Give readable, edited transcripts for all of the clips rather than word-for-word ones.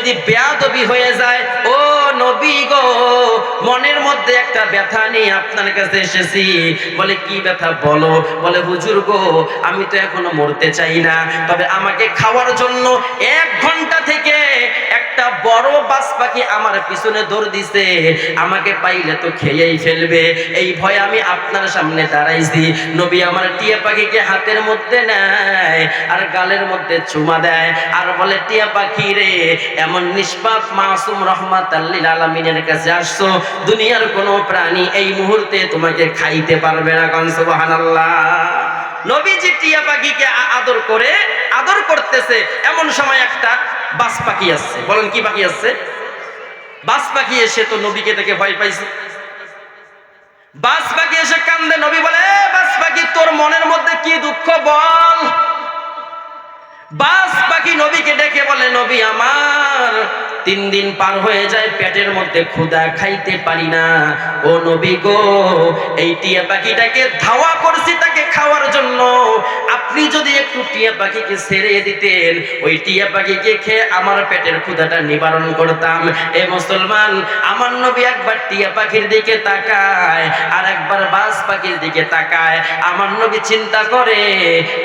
যদি বেয়াদবি হয়ে যায়, ও নবী গো, মনের মধ্যে একটা ব্যথা নিয়ে আপনার কাছে এসেছি। বলে কি ব্যথা বলো? বলে হুজুর গো, আমি তো এখনো মরতে চাই না, তবে আমাকে খাওয়ার জন্য 1 ঘন্টা থেকে একটা বড় বাজ পাখি আমার পিছনে দৌড় দিছে, আমাকে পাইলে তো খেয়েই ফেলবে, এই ভয়ে আমি আপনার সামনে দাঁড়াইছি। নবী আমার টিয়া পাখিকে হাতের মধ্যে নেয় আর গালের মধ্যে চুমা দেয় আর বলে, টিয়া পাখি রে, এমন নিষ্পাপ মাসুম রহমাতাল লিল আলামিনের কাছে আসছো, দুনিয়ার কোনো প্রাণী এই মুহূর্তে তোমাকে খাইতে পারবে না। কান সুবহানাল্লাহ। নবীজি টিয়া পাখিকে আদর করতেছে, এমন সময় একটা বাজ পাখি আসছে। বলেন কি পাখি আসছে? বাজ পাখি এসে তো নবীকে দেখে ভয় পাইছে। বাজ পাখি এসে কান্দে। নবী বলে, এ বাজ পাখি, তোর মনের মধ্যে কি দুঃখ বল? বাজ পাখি নবীকে ডেকে বলে, নবী আমার 3 দিন পার হয়ে যায়, পেটের মধ্যে ক্ষুধা, খাইতে পারি না। ও নবী গো, এই টিয়া পাখিটাকে ধাওয়া করছি তাকে খাওয়ার জন্য, আপনি যদি একটু টিয়া পাখিকে ছেড়ে দিতেন, ওই টিয়া পাখিকে খেয়ে আমার পেটের ক্ষুধাটা নিবারণ করতাম। এ মুসলমান, আমার নবী একবার টিয়া পাখির দিকে তাকায় আর একবার বাজ পাখির দিকে তাকায়। আমার নবী চিন্তা করে,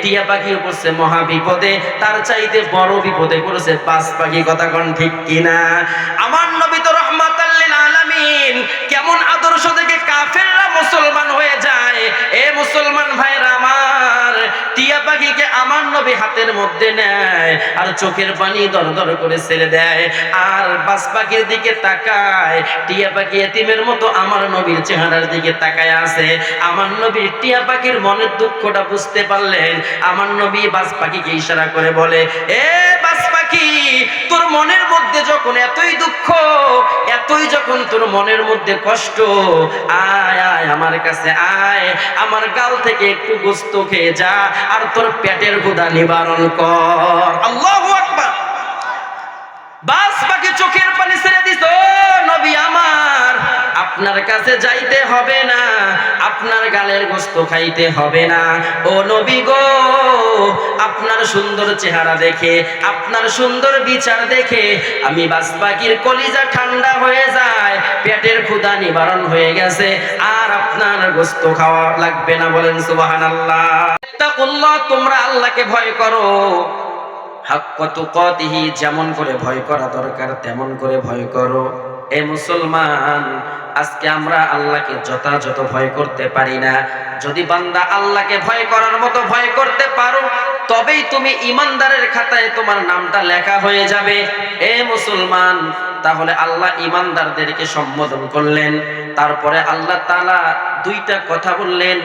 টিয়া পাখি পড়ছে মহা বিপদে, তার চাইতে বড় বিপদে পড়েছে বাজ পাখি। কথা কোন ঠিক কিনা? আমার নবী তো রহমাতাল লিল আলামিন, কেমন আদর্শ দেখে কাফেররা মুসলমান হয়ে যায়। এ মুসলমান ভাইরা আমার, টিয়া পাখিকে আমার নবী হাতের মধ্যে নেয় আর চোখের পানি দরদর করে ছেড়ে দেয় আর বাজ পাখির দিকে তাকায়। টিয়া পাখি এতিমের মতো আমার নবীর চেহারার দিকে তাকায় আছে। আমার নবীর টিয়া পাখির মনের দুঃখটা বুঝতে পারলেন। আমার নবী বাজ পাখিকে ইশারা করে বলে, এ বাজ পাখি, তোর মনের মধ্যে যখন এতই দুঃখ, এতই যখন তোর মনের মধ্যে কষ্ট, আয় আয় আমার কাছে আয়, আমার গাল থেকে একটু গোশত খেয়ে যা আর তোর পেটের ক্ষুধা নিবারণ কর। আল্লাহু আকবার। বাজ পাখি চোখের পানি ছেড়ে দিস, ও নবী আমার, আপনার কাছে যাইতে হবে না, আপনার গালের গোশত খাইতে হবে না। ও নবী গো, আপনার সুন্দর চেহারা দেখে, আপনার সুন্দর বিচার দেখে আমি বাজ পাখির কলিজা ঠান্ডা হয়ে যায়, পেটের ক্ষুধা নিবারণ হয়ে গেছে, আর আপনার গোশত খাওয়া লাগবে না। বলেন সুবহানাল্লাহ। তাকুল্লাহ, তোমরা আল্লাহকে ভয় করো, হাক্কা তুকাতিহি, যেমন করে ভয় করা দরকার তেমন করে ভয় করো। এ মুসলমান, আজকে আমরা আল্লাহকে যথাযথ ভয় করতে পারি না। যদি বান্দা আল্লাহকে ভয় করার মতো ভয় করতে পারো, তবেই তুমি ইমানদারের খাতায় তোমার নামটা লেখা হয়ে যাবে। এ মুসলমান, তাহলে আল্লাহ ইমানদারদেরকে সম্বোধন করলেন। তারপরে আল্লাহ তাআলা 2টা কথা বললেন।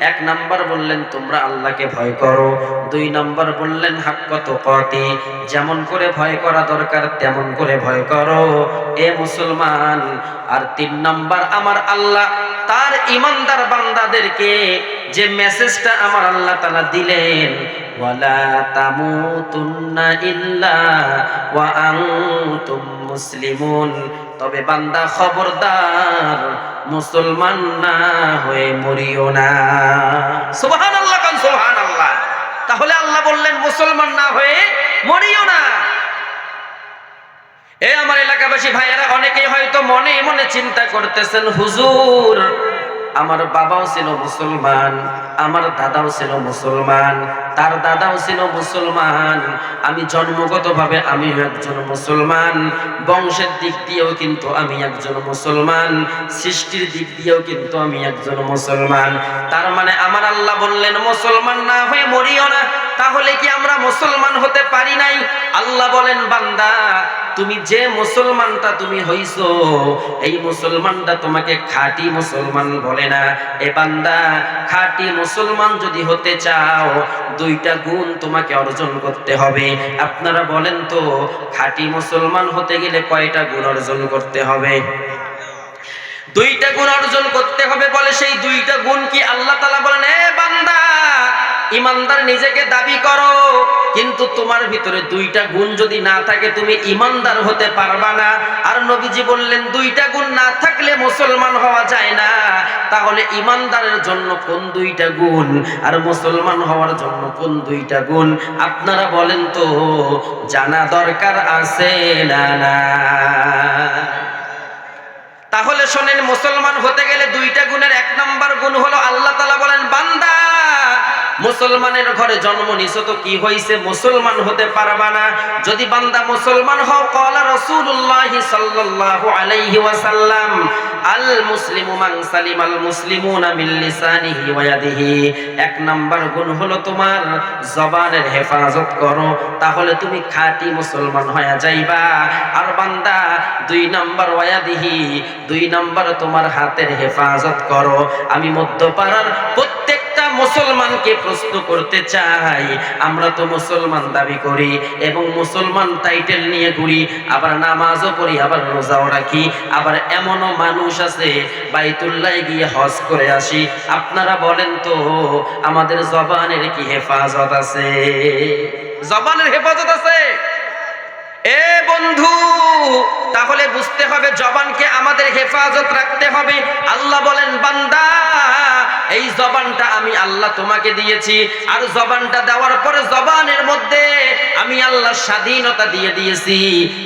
1 নাম্বার বললেন তোমরা আল্লাহকে ভয় করো, 2 নাম্বার বললেন হাক্কা তুকাতি, যেমন করে ভয় করা দরকার তেমন করে ভয় করো। এ মুসলমান, আর 3 নাম্বার, আমার আল্লাহ তার ইমানদার বান্দাদেরকে যে মেসেজটা আমার আল্লাহ তাআলা দিলেন, ওয়ালা তামুতুন্না ইল্লা ওয়া আনতুম মুসলিমুন, তবে বান্দা খবরদার মুসলমান না হয়ে মরিও না। সুবহানাল্লাহ, কান সুবহানাল্লাহ। তাহলে আল্লাহ বললেন মুসলমান না হয়ে মরিও না। এ আমার এলাকাবাসী ভাইয়েরা, অনেকেই হয়তো মনে মনে চিন্তা করতেছেন, হুজুর আমার বাবাও ছিল মুসলমান, আমার দাদাও ছিল মুসলমান, তার দাদাও ছিল মুসলমান, আমি জন্মগতভাবে আমি একজন মুসলমান, বংশের দিক দিয়েও কিন্তু আমি একজন মুসলমান, সৃষ্টির দিক দিয়েও কিন্তু আমি একজন মুসলমান। তার মানে আমার আল্লাহ বললেন মুসলমান না হয়ে মরিও না। তাহলে কি আমরা মুসলমান হতে পারি নাই? আল্লাহ বলেন, বান্দা তুমি যে মুসলমানটা তুমি হইছো, এই মুসলমানটা তোমাকে খাঁটি মুসলমান বলে না। এ বান্দা, খাঁটি মুসলমান যদি হতে চাও 2টা গুণ তোমাকে অর্জন করতে হবে। আপনারা বলেন তো, খাঁটি মুসলমান হতে গেলে কয়টা গুণ অর্জন করতে হবে? 2টা গুণ অর্জন করতে হবে। বলে সেই 2টা গুণ কি? আল্লাহ তাআলা বলেন, এ বান্দা, ইমানদার নিজেকে দাবি করো, কিন্তু তোমার ভিতরে দুইটা গুণ যদি না থাকে তুমি ইমানদার হতে পারবা না। আর নবীজি বললেন দুইটা গুণ না থাকলে মুসলমান হওয়া যায় না। তাহলে ইমানদারের জন্য কোন দুইটা গুণ আর মুসলমান হওয়ার জন্য কোন দুইটা গুণ আপনারা বলেন তো, জানা দরকার আছে না? তাহলে শোনেন, মুসলমান হতে গেলে দুইটা গুণের এক নাম্বার গুণ হলো আল্লাহ তাআলা বলেন, বান্দা মুসলমানের ঘরে জন্ম নিছো তো কি হইছে, মুসলমান হতে পারবা না যদি বান্দা মুসলমান হও। ক্বালা রাসূলুল্লাহ সাল্লাল্লাহু আলাইহি ওয়াসাল্লাম, আল মুসলিমু মান সালিমাল মুসলিমুনা মিন লিসানিহি ওয়া ইয়াদিহি। এক নাম্বার গুণ হলো তোমার জবানের হেফাজত করো, তাহলে তুমি খাঁটি মুসলমান হয়ে যাইবা। আর বান্দা দুই নাম্বার ওয়াদিহি, দুই নাম্বার তোমার হাতের হেফাজত করো। আমি মধ্যপাড়ার প্রত্যেকটা মুসলমানকে প্রশ্ন করতে চাই, আমরা তো মুসলমান দাবি করি এবং মুসলমান টাইটেল নিয়ে ঘুরি, আবার নামাজও পড়ি, আবার রোজাও রাখি, আবার এমনও মানুষ আছে বাইতুল্লাহ গিয়ে হজ করে আসি। আপনারা বলেন তো, আমাদের জবানের কি হেফাজত আছে? জবানের হেফাজত আছে? এ বন্ধু, তাহলে বুঝতে হবে জবানকে আমাদের হেফাজত রাখতে হবে। আল্লাহ বলেন, বান্দা এই জবানটা আমি আল্লাহ তোমাকে দিয়েছি, আর জবানটা দেওয়ার পরে জবানের মধ্যে আমি আল্লাহ স্বাধীনতা দিয়ে দিয়েছি।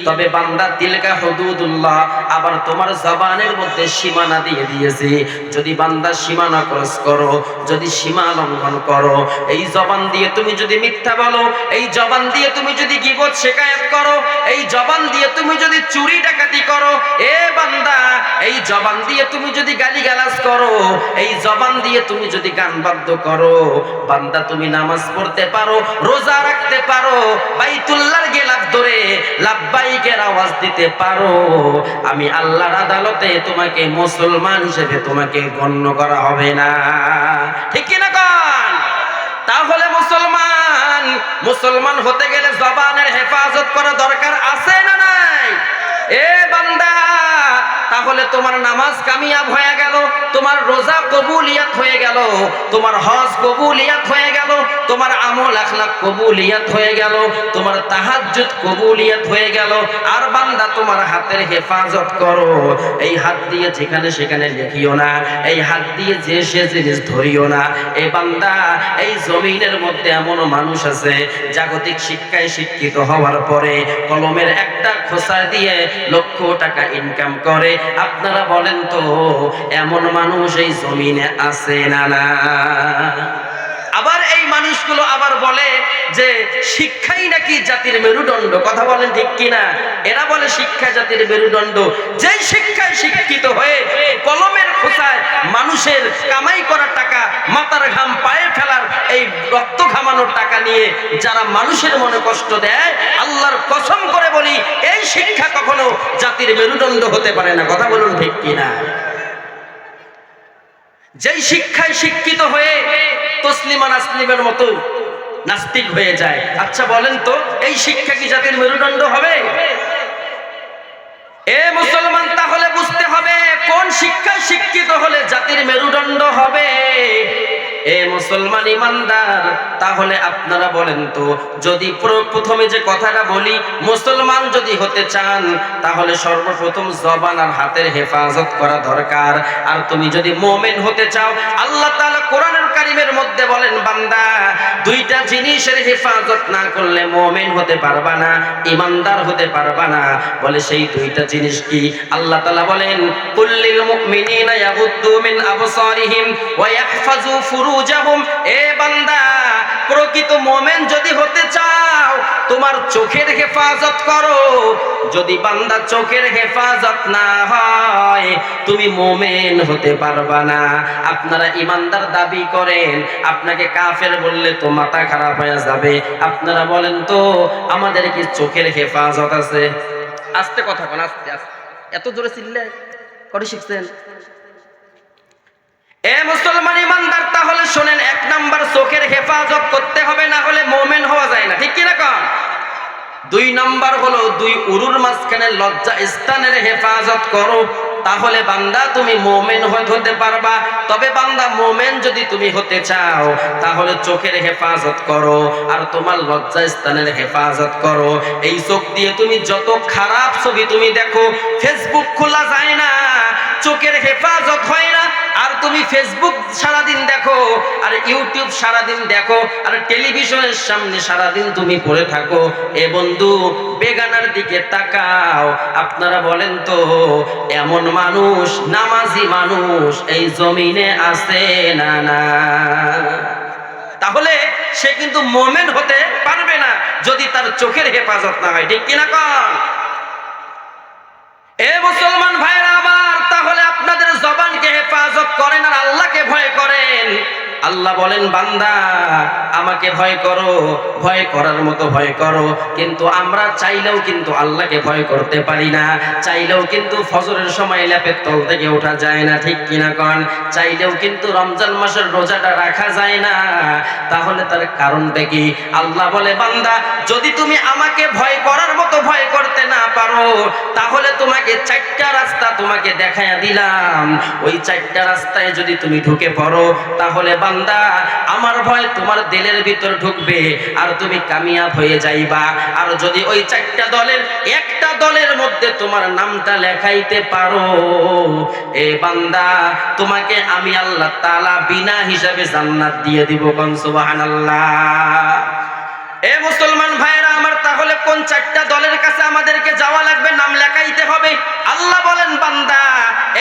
তবে বান্দা তিলকা হুদুদুল্লাহ, আবার তোমার জবানের মধ্যে সীমানা দিয়ে দিয়েছি। যদি বান্দা সীমানা ক্রস করো, যদি সীমা লঙ্ঘন করো, এই জবান দিয়ে তুমি যদি মিথ্যা বলো, এই জবান দিয়ে তুমি যদি গীবত শিকায়াত করো, এই জবান দিয়ে তুমি যদি চুরি ডাকাতি করো, এ বান্দা এই জবান দিয়ে তুমি যদি গালিগালাজ করো, এই জবান দিয়ে তুমি যদি গান বাদ্য করো, বান্দা তুমি নামাজ পড়তে পারো, রোজা রাখতে পারো, বাইতুল্লাহর গেলাফ ধরে লাব্বাইকের আওয়াজ দিতে পারো, আমি আল্লাহর আদালতে তোমাকে মুসলমান হিসেবে তোমাকে গণ্য করা হবে না। ঠিক কি না কোন? তাহলে মুসলমান হতে গেলে জবানের হেফাজত করা দরকার আছে না নাই? এ বান্দা, তাহলে তোমার নামাজ কামিয়াব হয়ে গেল, তোমার রোজা কবুলিয়াত হয়ে গেল, তোমার হজ কবুলিয়াত হয়ে গেল, তোমার আমল আখলাক কবুলিয়াত হয়ে গেল, তোমার তাহাজ্জুদ কবুলিয়াত হয়ে গেল। আর বান্দা তোমার হাতের হেফাজত করো, এই হাত দিয়ে যেখানে সেখানে লিখিও না, এই হাত দিয়ে যে সে জিনিস ধরিও না। এই বান্দা, এই জমিনের মধ্যে এমন মানুষ আছে জাগতিক শিক্ষায় শিক্ষিত হওয়ার পরে কলমের একটা খোসা দিয়ে লক্ষ টাকা ইনকাম করে। আপনারা বলেন তো, এমন মানুষ এই জমিনে আছে না? আবার এই মানুষগুলো আবার বলে যে শিক্ষাই নাকি জাতির মেরুদণ্ড। কথা বলেন ঠিক কিনা? এরা বলে শিক্ষা জাতির মেরুদণ্ড। যে শিক্ষায় শিক্ষিত হয়ে কলমের খোসায় মানুষের কামাই করা টাকা, মাথার ঘাম পায়ে ফেলার এই রক্ত ঘামানোর টাকা নিয়ে যারা মানুষের মনে কষ্ট দেয়, আল্লাহর কসম করে বলি এই শিক্ষা কখনো জাতির মেরুদণ্ড হতে পারে না। কথা বলুন ঠিক কিনা? যেই শিক্ষায় শিক্ষিত হয়ে তসলিমা নাসলিমের মতো নাস্তিক হয়ে যায়, আচ্ছা বলেন তো এই শিক্ষা কি জাতির মেরুদণ্ড হবে? এ মুসলমান, তাহলে বুঝতে হবে কোন শিক্ষায় শিক্ষিত হলে জাতির মেরুদণ্ড হবে। এ মুসলমান ইমানদার, তাহলে আপনারা বলেন তো, যদি প্রথমে যে কথাটা বলি, মুসলমান যদি হতে চান তাহলে সর্বপ্রথম জবান আর হাতের হেফাজত করা দরকার। আর তুমি যদি মুমিন হতে চাও, আল্লাহ তাআলা কোরআনুল কারীমের মধ্যে বলেন, বান্দা দুইটা জিনিসের হেফাজত না করলে মুমিন হতে পারবা না, ইমানদার হতে পারবা না। বলে সেই দুইটা জিনিস কি? আল্লাহ তাআলা বলেন, কুল্লিল মুমিনিনা ইয়াগুদ্দু মিন আবসারিহিম ওয়া ইয়াহফাজু ফুরুজাহুম। এ বান্দা, প্রকৃত মুমিন যদি হতে চাও তোমার চোখের হেফাজত করো। যদি বান্দা চোখের হেফাজত না হয় তুমি মুমিন হতে পারবা না। আপনারা ইমানদার দাবি করেন, আপনাকে কাফের বললে তো মাথা খারাপ হয়ে যাবে। আপনারা বলেন তো, আমাদের কি চোখের হেফাজত আছে? আস্তে কথা বল, আস্তে আস্তে, এত জোরে চিল্লে করে শিখছেন? এ মুসলমান ইমানদার, তাহলে শোনেন, এক নাম্বার চোখের হেফাজত করতে হবে, না হলে মুমিন হওয়া যায় না। ঠিক কি রকম? দুই নাম্বার হলো দুই উরুর মাঝখানে লজ্জা স্থানের হেফাজত করো। তাহলে বান্দা তুমি মুমিন হতে পারবা। তবে বান্দা মুমিন যদি তুমি হতে চাও তাহলে চোখের হেফাজত করো আর তোমার লজ্জাস্থানের হেফাজত করো। এই চোখ দিয়ে তুমি যত খারাপ ছবি তুমি দেখো, ফেসবুক খোলা যায় না, চোখের হেফাজত হয় না। আর তুমি ফেসবুক সারাদিন দেখো, আর ইউটিউব সারাদিন দেখো, আর টেলিভিশনের সামনে সারাদিন তুমি পড়ে থাকো। এ বন্ধু, বেগানার দিকে তাকাও। আপনারা বলেন তো, এমন মানুষ, নামাজি মানুষ এই জমিনে আছে না? না। তাহলে সে কিন্তু মুমিন হতে পারবে না যদি তার চোখের হেফাজত না হয়। ঠিক কিনা কন? এ মুসলমান ভাইরা আমার, তাহলে আপনাদের জবানকে হেফাজত করেন আর আল্লাহকে ভয় করেন। আল্লাহ বলেন, বান্দা আমাকে ভয় করো, ভয় করার মতো ভয় করো। কিন্তু আমরা চাইলেও কিন্তু আল্লাহকে ভয় করতে পারি না। চাইলেও কিন্তু ফজরের সময় ল্যাপের তল থেকে ওঠা যায় না। ঠিক কিনা কন? চাইলেও কিন্তু রমজান মাসের রোজাটা রাখা যায় না। তাহলে তার কারণটা কি? আল্লাহ বলে, বান্দা যদি তুমি আমাকে ভয় করার মতো ভয় করতে না পারো, তাহলে তোমাকে চারটা রাস্তা তোমাকে দেখায়া দিলাম। ওই চারটা রাস্তায় যদি তুমি ঢুকে পড়ো, তাহলে বান্দা আমার ভয় তোমার দিলের ভিতর ঢুকবে আর তুমি কামিয়াব হয়ে যাইবা। আর যদি ওই চারটা দলের একটা দলের মধ্যে তোমার নামটা লেখাইতে পারো, এ বান্দা তোমাকে আমি আল্লাহ তাআলা বিনা হিসাবে জান্নাত দিয়ে দিব। কোন সুবহানাল্লাহ। এ মুসলমান ভাইরা আমার, তাহলে কোন চারটা দলের কাছে আমাদেরকে যাওয়া লাগবে? নাম লেখাইতে হবে। আল্লাহ বলেন, বান্দা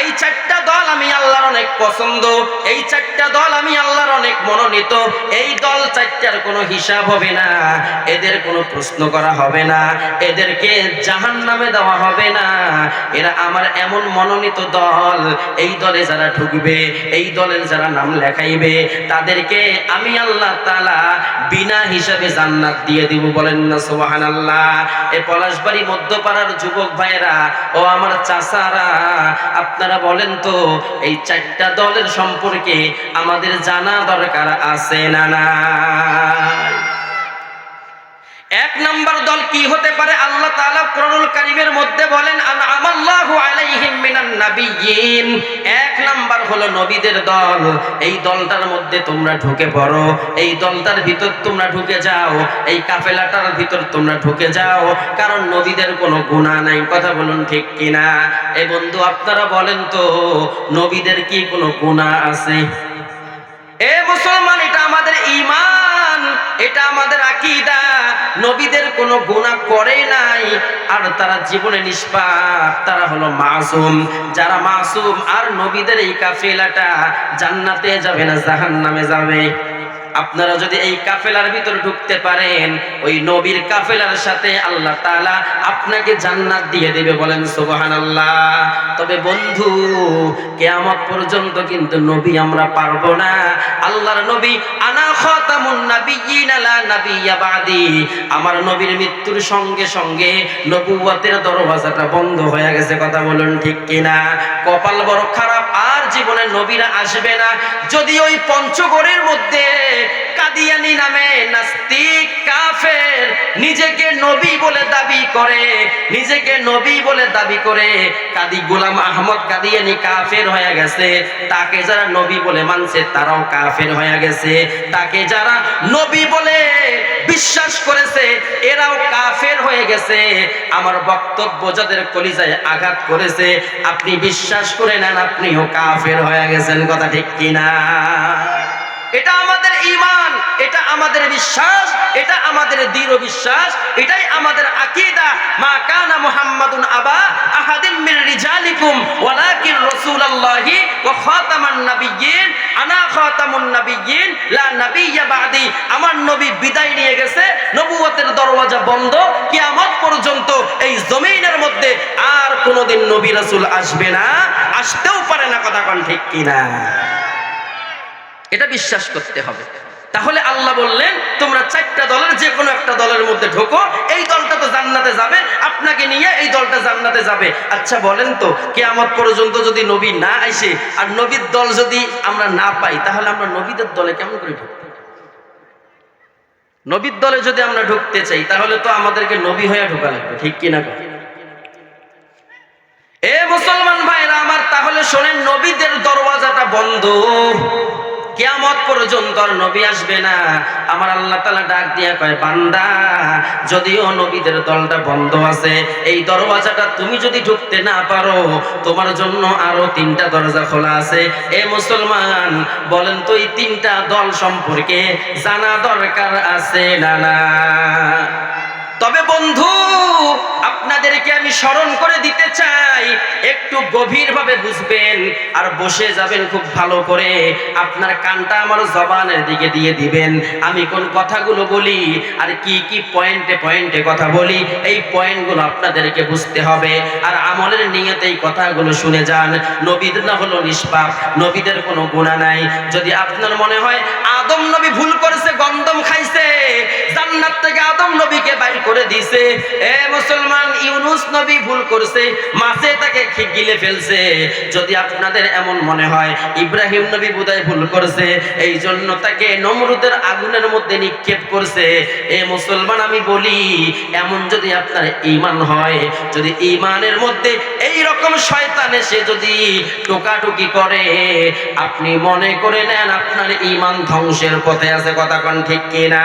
এই চারটা দল আমি আল্লাহর অনেক পছন্দ, এই চারটা দল আমি আল্লাহর অনেক মনোনীত। এই দল চারটার কোনো হিসাব হবে না, এদের কোনো প্রশ্ন করা হবে না, এদেরকে জাহান্নামে দেওয়া হবে না। এরা আমার এমন মনোনীত দল। এই দলে যারা ঢুকবে, এই দলের যারা নাম লেখাইবে, তাদেরকে আমি আল্লাহ তাআলা বিনা হিসাবে জান্নাত দিয়ে দিব। বলেন না সুবহানাল্লাহ। এই পলাশবাড়ি মধ্যপাড়ার যুবক ভাইরা ও আমার চাচারা, আপনারা বলেন তো, এই চারটা দলের সম্পর্কে আমাদের জানা দরকার আছে না? না। এক নাম্বার দল কি হতে পারে? আল্লাহ তাআলা কোরআনুল কারীমের মধ্যে বলেন, আনআমাল্লাহু আলাইহিম মিনান নাবিয়্যিন। এক নাম্বার হলো নবীদের দল। এই দলটার মধ্যে তোমরা ঢুকে পড়ো, এই দলটার ভিতর তোমরা ঢুকে যাও, এই কাফেলাটার ভিতর তোমরা ঢুকে যাও, কারণ নবীদের কোনো গুনাহ নাই। কথা বলুন ঠিক কিনা? এই বন্ধু, আপনারা বলেন তো, নবীদের কি কোনো গুনাহ আছে? এ মুসলমান, এটা আমাদের ঈমান, এটা আমাদের আকীদা। নবীদের কোনো গুনাহ করে নাই আর তারা জীবনে নিষ্পাপ, তারা হলো মাসুম। যারা মাসুম আর নবীদের এই কাফেলাটা জান্নাতে যাবে না জাহান্নামে যাবে। আপনারা যদি এই কাফেলার ভিতর ঢুকতে পারেন, ওই নবীর কাফেলার সাথে আল্লাহ তাআলা আপনাকে জান্নাত দিয়ে দেবে। বলেন সুবহানাল্লাহ। তবে বন্ধু, কিয়ামত পর্যন্ত কিন্তু নবী আমরা পারবো না। আল্লাহর নবী, আনা খাতামুন নাবিয়্যিন লা নাবিয়্যা বাদি। আমার নবীর মৃত্যুর সঙ্গে সঙ্গে নবুয়তের দরওয়াজাটা বন্ধ হয়ে গেছে। কথা বলুন ঠিক কিনা? কপাল বড় খারাপ, আর জীবনে নবীরা আসবে না। যদি ওই পঞ্চগড়ের মধ্যে কাদিয়ানি নামে নাস্তিক কাফের নিজেকে নবী বলে দাবি করে, নিজেকে নবী বলে দাবি করে, কাদি গোলাম আহমদ কাদিয়ানি কাফের হয়ে গেছে। তাকে যারা নবী বলে মানছে তারাও কাফের হয়ে গেছে। তাকে যারা নবী বলে বিশ্বাস করেছে এরাও কাফের হয়ে গেছে। আমার বক্তব্য যাদের কলিজায় আঘাত করেছে, আপনি বিশ্বাস করে নেন, আপনিও কাফের হয়ে গেছেন। কথা ঠিক কিনা? এটা আমাদের ঈমান, এটা আমাদের বিশ্বাস, এটা আমাদের দৃঢ় বিশ্বাস, এটাই আমাদের আকীদা। মা কানা মুহাম্মাদুন আবা আহাদিম মির রিজালিকুম ওয়ালাকিন রাসূলুল্লাহি ওয়া খাতামান নাবিয়্যিন। আনা খাতামুন নাবিয়্যিন লা নাবিয়্যা বাদি। আমার নবী বিদায় নিয়ে গেছে, নবুয়তের দরওয়াজা বন্ধ। কিয়ামত পর্যন্ত এই জমিনের মধ্যে আর কোনোদিন নবী রাসূল আসবে না, আসতেও পারে না। কথা কোন ঠিক কিনা? এটা বিশ্বাস করতে হবে। তাহলে আল্লাহ বললেন, তোমরা চারটা দলের যে কোনো একটা দলের মধ্যে ঢোকো, এই দলটা তো জান্নাতে যাবে, আপনাকে নিয়ে এই দলটা জান্নাতে যাবে। আচ্ছা বলেন তো, কিয়ামত পর্যন্ত যদি নবী না আসে আর নবীর দল যদি আমরা না পাই, তাহলে আমরা নবীদের দলে কেমন করে ঢুকবো? নবীর দলে যদি আমরা ঢুকতে চাই, তাহলে তো আমাদেরকে নবী হয়ে ঢোকা লাগবে। ঠিক কিনা? এ মুসলমান ভাইরা আমার, তাহলে শোনেন, নবীদের দরওয়াজাটা বন্ধ, কিয়ামত পর্যন্ত আর নবী আসবে না। আমার আল্লাহ তাআলা ডাক দিয়া কয়, বান্দা, যদিও নবীদের দলটা বন্ধ আছে, এই দরওয়াজাটা তুমি যদি ঢুকতে না পারো, তোমার জন্য আরো 3টা দরজা খোলা আছে। এ মুসলমান, বলেন তো এই 3টা দল সম্পর্কে জানা দরকার আছে না না? তবে বন্ধু, আপনাদেরকে আমি স্মরণ করে দিতে চাই, একটু গভীরভাবে বুঝবেন আর বসে যাবেন খুব ভালো করে। আপনার কানটা আমার জবানের দিকে দিয়ে দিবেন। আমি কোন কথাগুলো বলি আর কি কি পয়েন্টে পয়েন্টে কথা বলি, এই পয়েন্টগুলো আপনাদেরকে বুঝতে হবে। আর আমলের নিয়তে এই কথাগুলো শুনে যান। নবীদের না হলো নিষ্পাপ, নবীদের কোনো গুনাহ নাই। যদি আপনার মনে হয় আদম নবী ভুল করেছে, গন্ধম খাইছে, জান্নাত থেকে আদম নবীকে বাইর করে দিয়েছে, এ মুসলমান, ইউনুস নবী ভুল করছে, মাছে তাকে গিলে ফেলছে, যদি আপনাদের এমন মনে হয় ইব্রাহিম নবী বোধহয় ভুল করছে, এই জন্য তাকে নমরুদের আগুনের মধ্যে নিক্ষেপ করছে, এ মুসলমান, আমি বলি, এমন যদি আপনার ঈমান হয়, যদি ঈমানের মধ্যে এই রকম শয়তান এসে যদি টোকাটুকি করে, আপনি মনে করে নেন আপনার ঈমান ধ্বংসের পথে আছে। কথা কোন ঠিক কিনা?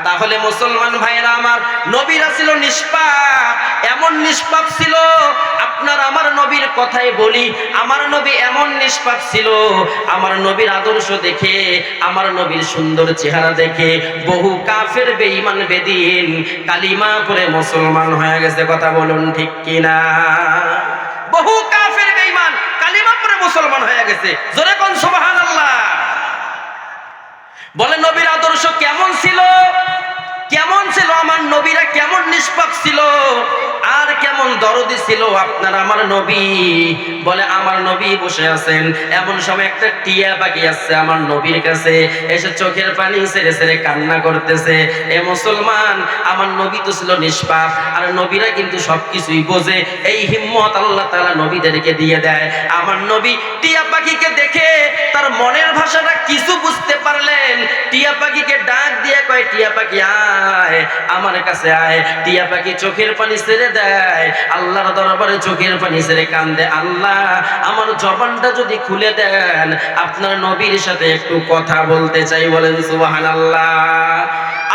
তাহলে মুসলমান ভাইরা আমার, নবীরা ছিল নিষ্পাপ, এমন নিষ্পাপ ছিল, আপনার আমার নবীর কথাই বলি, আমার নবী এমন নিষ্পাপ ছিল, আমার নবীর আদর্শ দেখে, আমার নবীর সুন্দর চেহারা দেখে বহু কাফের বেঈমান বেদিন কালিমা পড়ে মুসলমান হয়ে গেছে। কথা বলুন ঠিক কিনা? বহু কাফের বেঈমান কালিমা পড়ে মুসলমান হয়ে গেছে। জোরে কোন সুবহানাল্লাহ। বলে নবীর আদর্শ কেমন ছিল? কেমন ছিল আমার নবীরা? কেমন নিষ্পাপ ছিল আর কেমন দরদি ছিল আপনার আমার নবী? বলে আমার নবী বসে আছেন, এমন সময় একটা টিয়া পাখি আসছে আমার নবীর কাছে, এসে চোখের পানি ছেড়ে ছেড়ে কান্না করতেছে। এ মুসলমান, আমার নবী তো ছিল নিষ্পাপ, আর নবীরা কিন্তু সবকিছুই বোঝে, এই হিম্মত আল্লাহ তাআলা নবীদেরকে দিয়ে দেয়। আমার নবী টিয়া পাখিকে দেখে তার মনের ভাষাটা কিছু বুঝতে পারলেন, টিয়া পাখিকে ডাক দিয়ে কয়, টিয়া পাখি আয়, আমার কাছে আয়। টিয়া পাখি চোখের পানি ছেড়ে দেয়, আল্লাহর দরবারে চোখের পানি ছেড়ে কান্দে, আল্লাহ, আমার জবানটা যদি খুলে দেন, আপনার নবীর সাথে একটু কথা বলতে চাই। বলেন সুবহানাল্লাহ।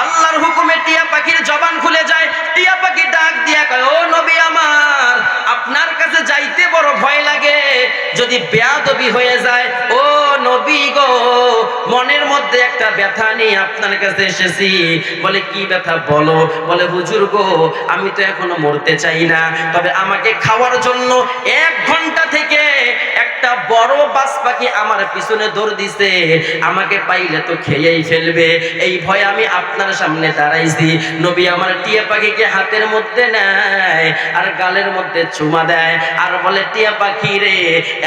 আল্লাহর হুকুমে টিয়া পাখির জবান খুলে যায়। টিয়া পাখি ডাক দিয়া কয়, ও নবী আমার, আপনার কাছে যাইতে বড় ভয় লাগে, যদি বেয়াদবি হয়ে যায়। ও নবী গো, মনের মধ্যে একটা ব্যথা নিয়ে আপনার কাছে এসেছি। বলে কি ব্যথা বলো? বলে হুজুর গো, আমি তো এখনো মরতে চাই না, তবে আমাকে খাওয়ার জন্য 1 ঘন্টা থেকে একটা বড় বাজ পাখি আমার পিছনে দৌড় দিছে, আমাকে পাইলে তো খেয়েই ফেলবে, এই ভয়ে আমি আপনার সামনে দাঁড়াইছি। নবী আমার টিয়া পাখিকে হাতের মধ্যে নেয় আর গালের মধ্যে চুমা দেয় আর বলে, টিয়া পাখি রে,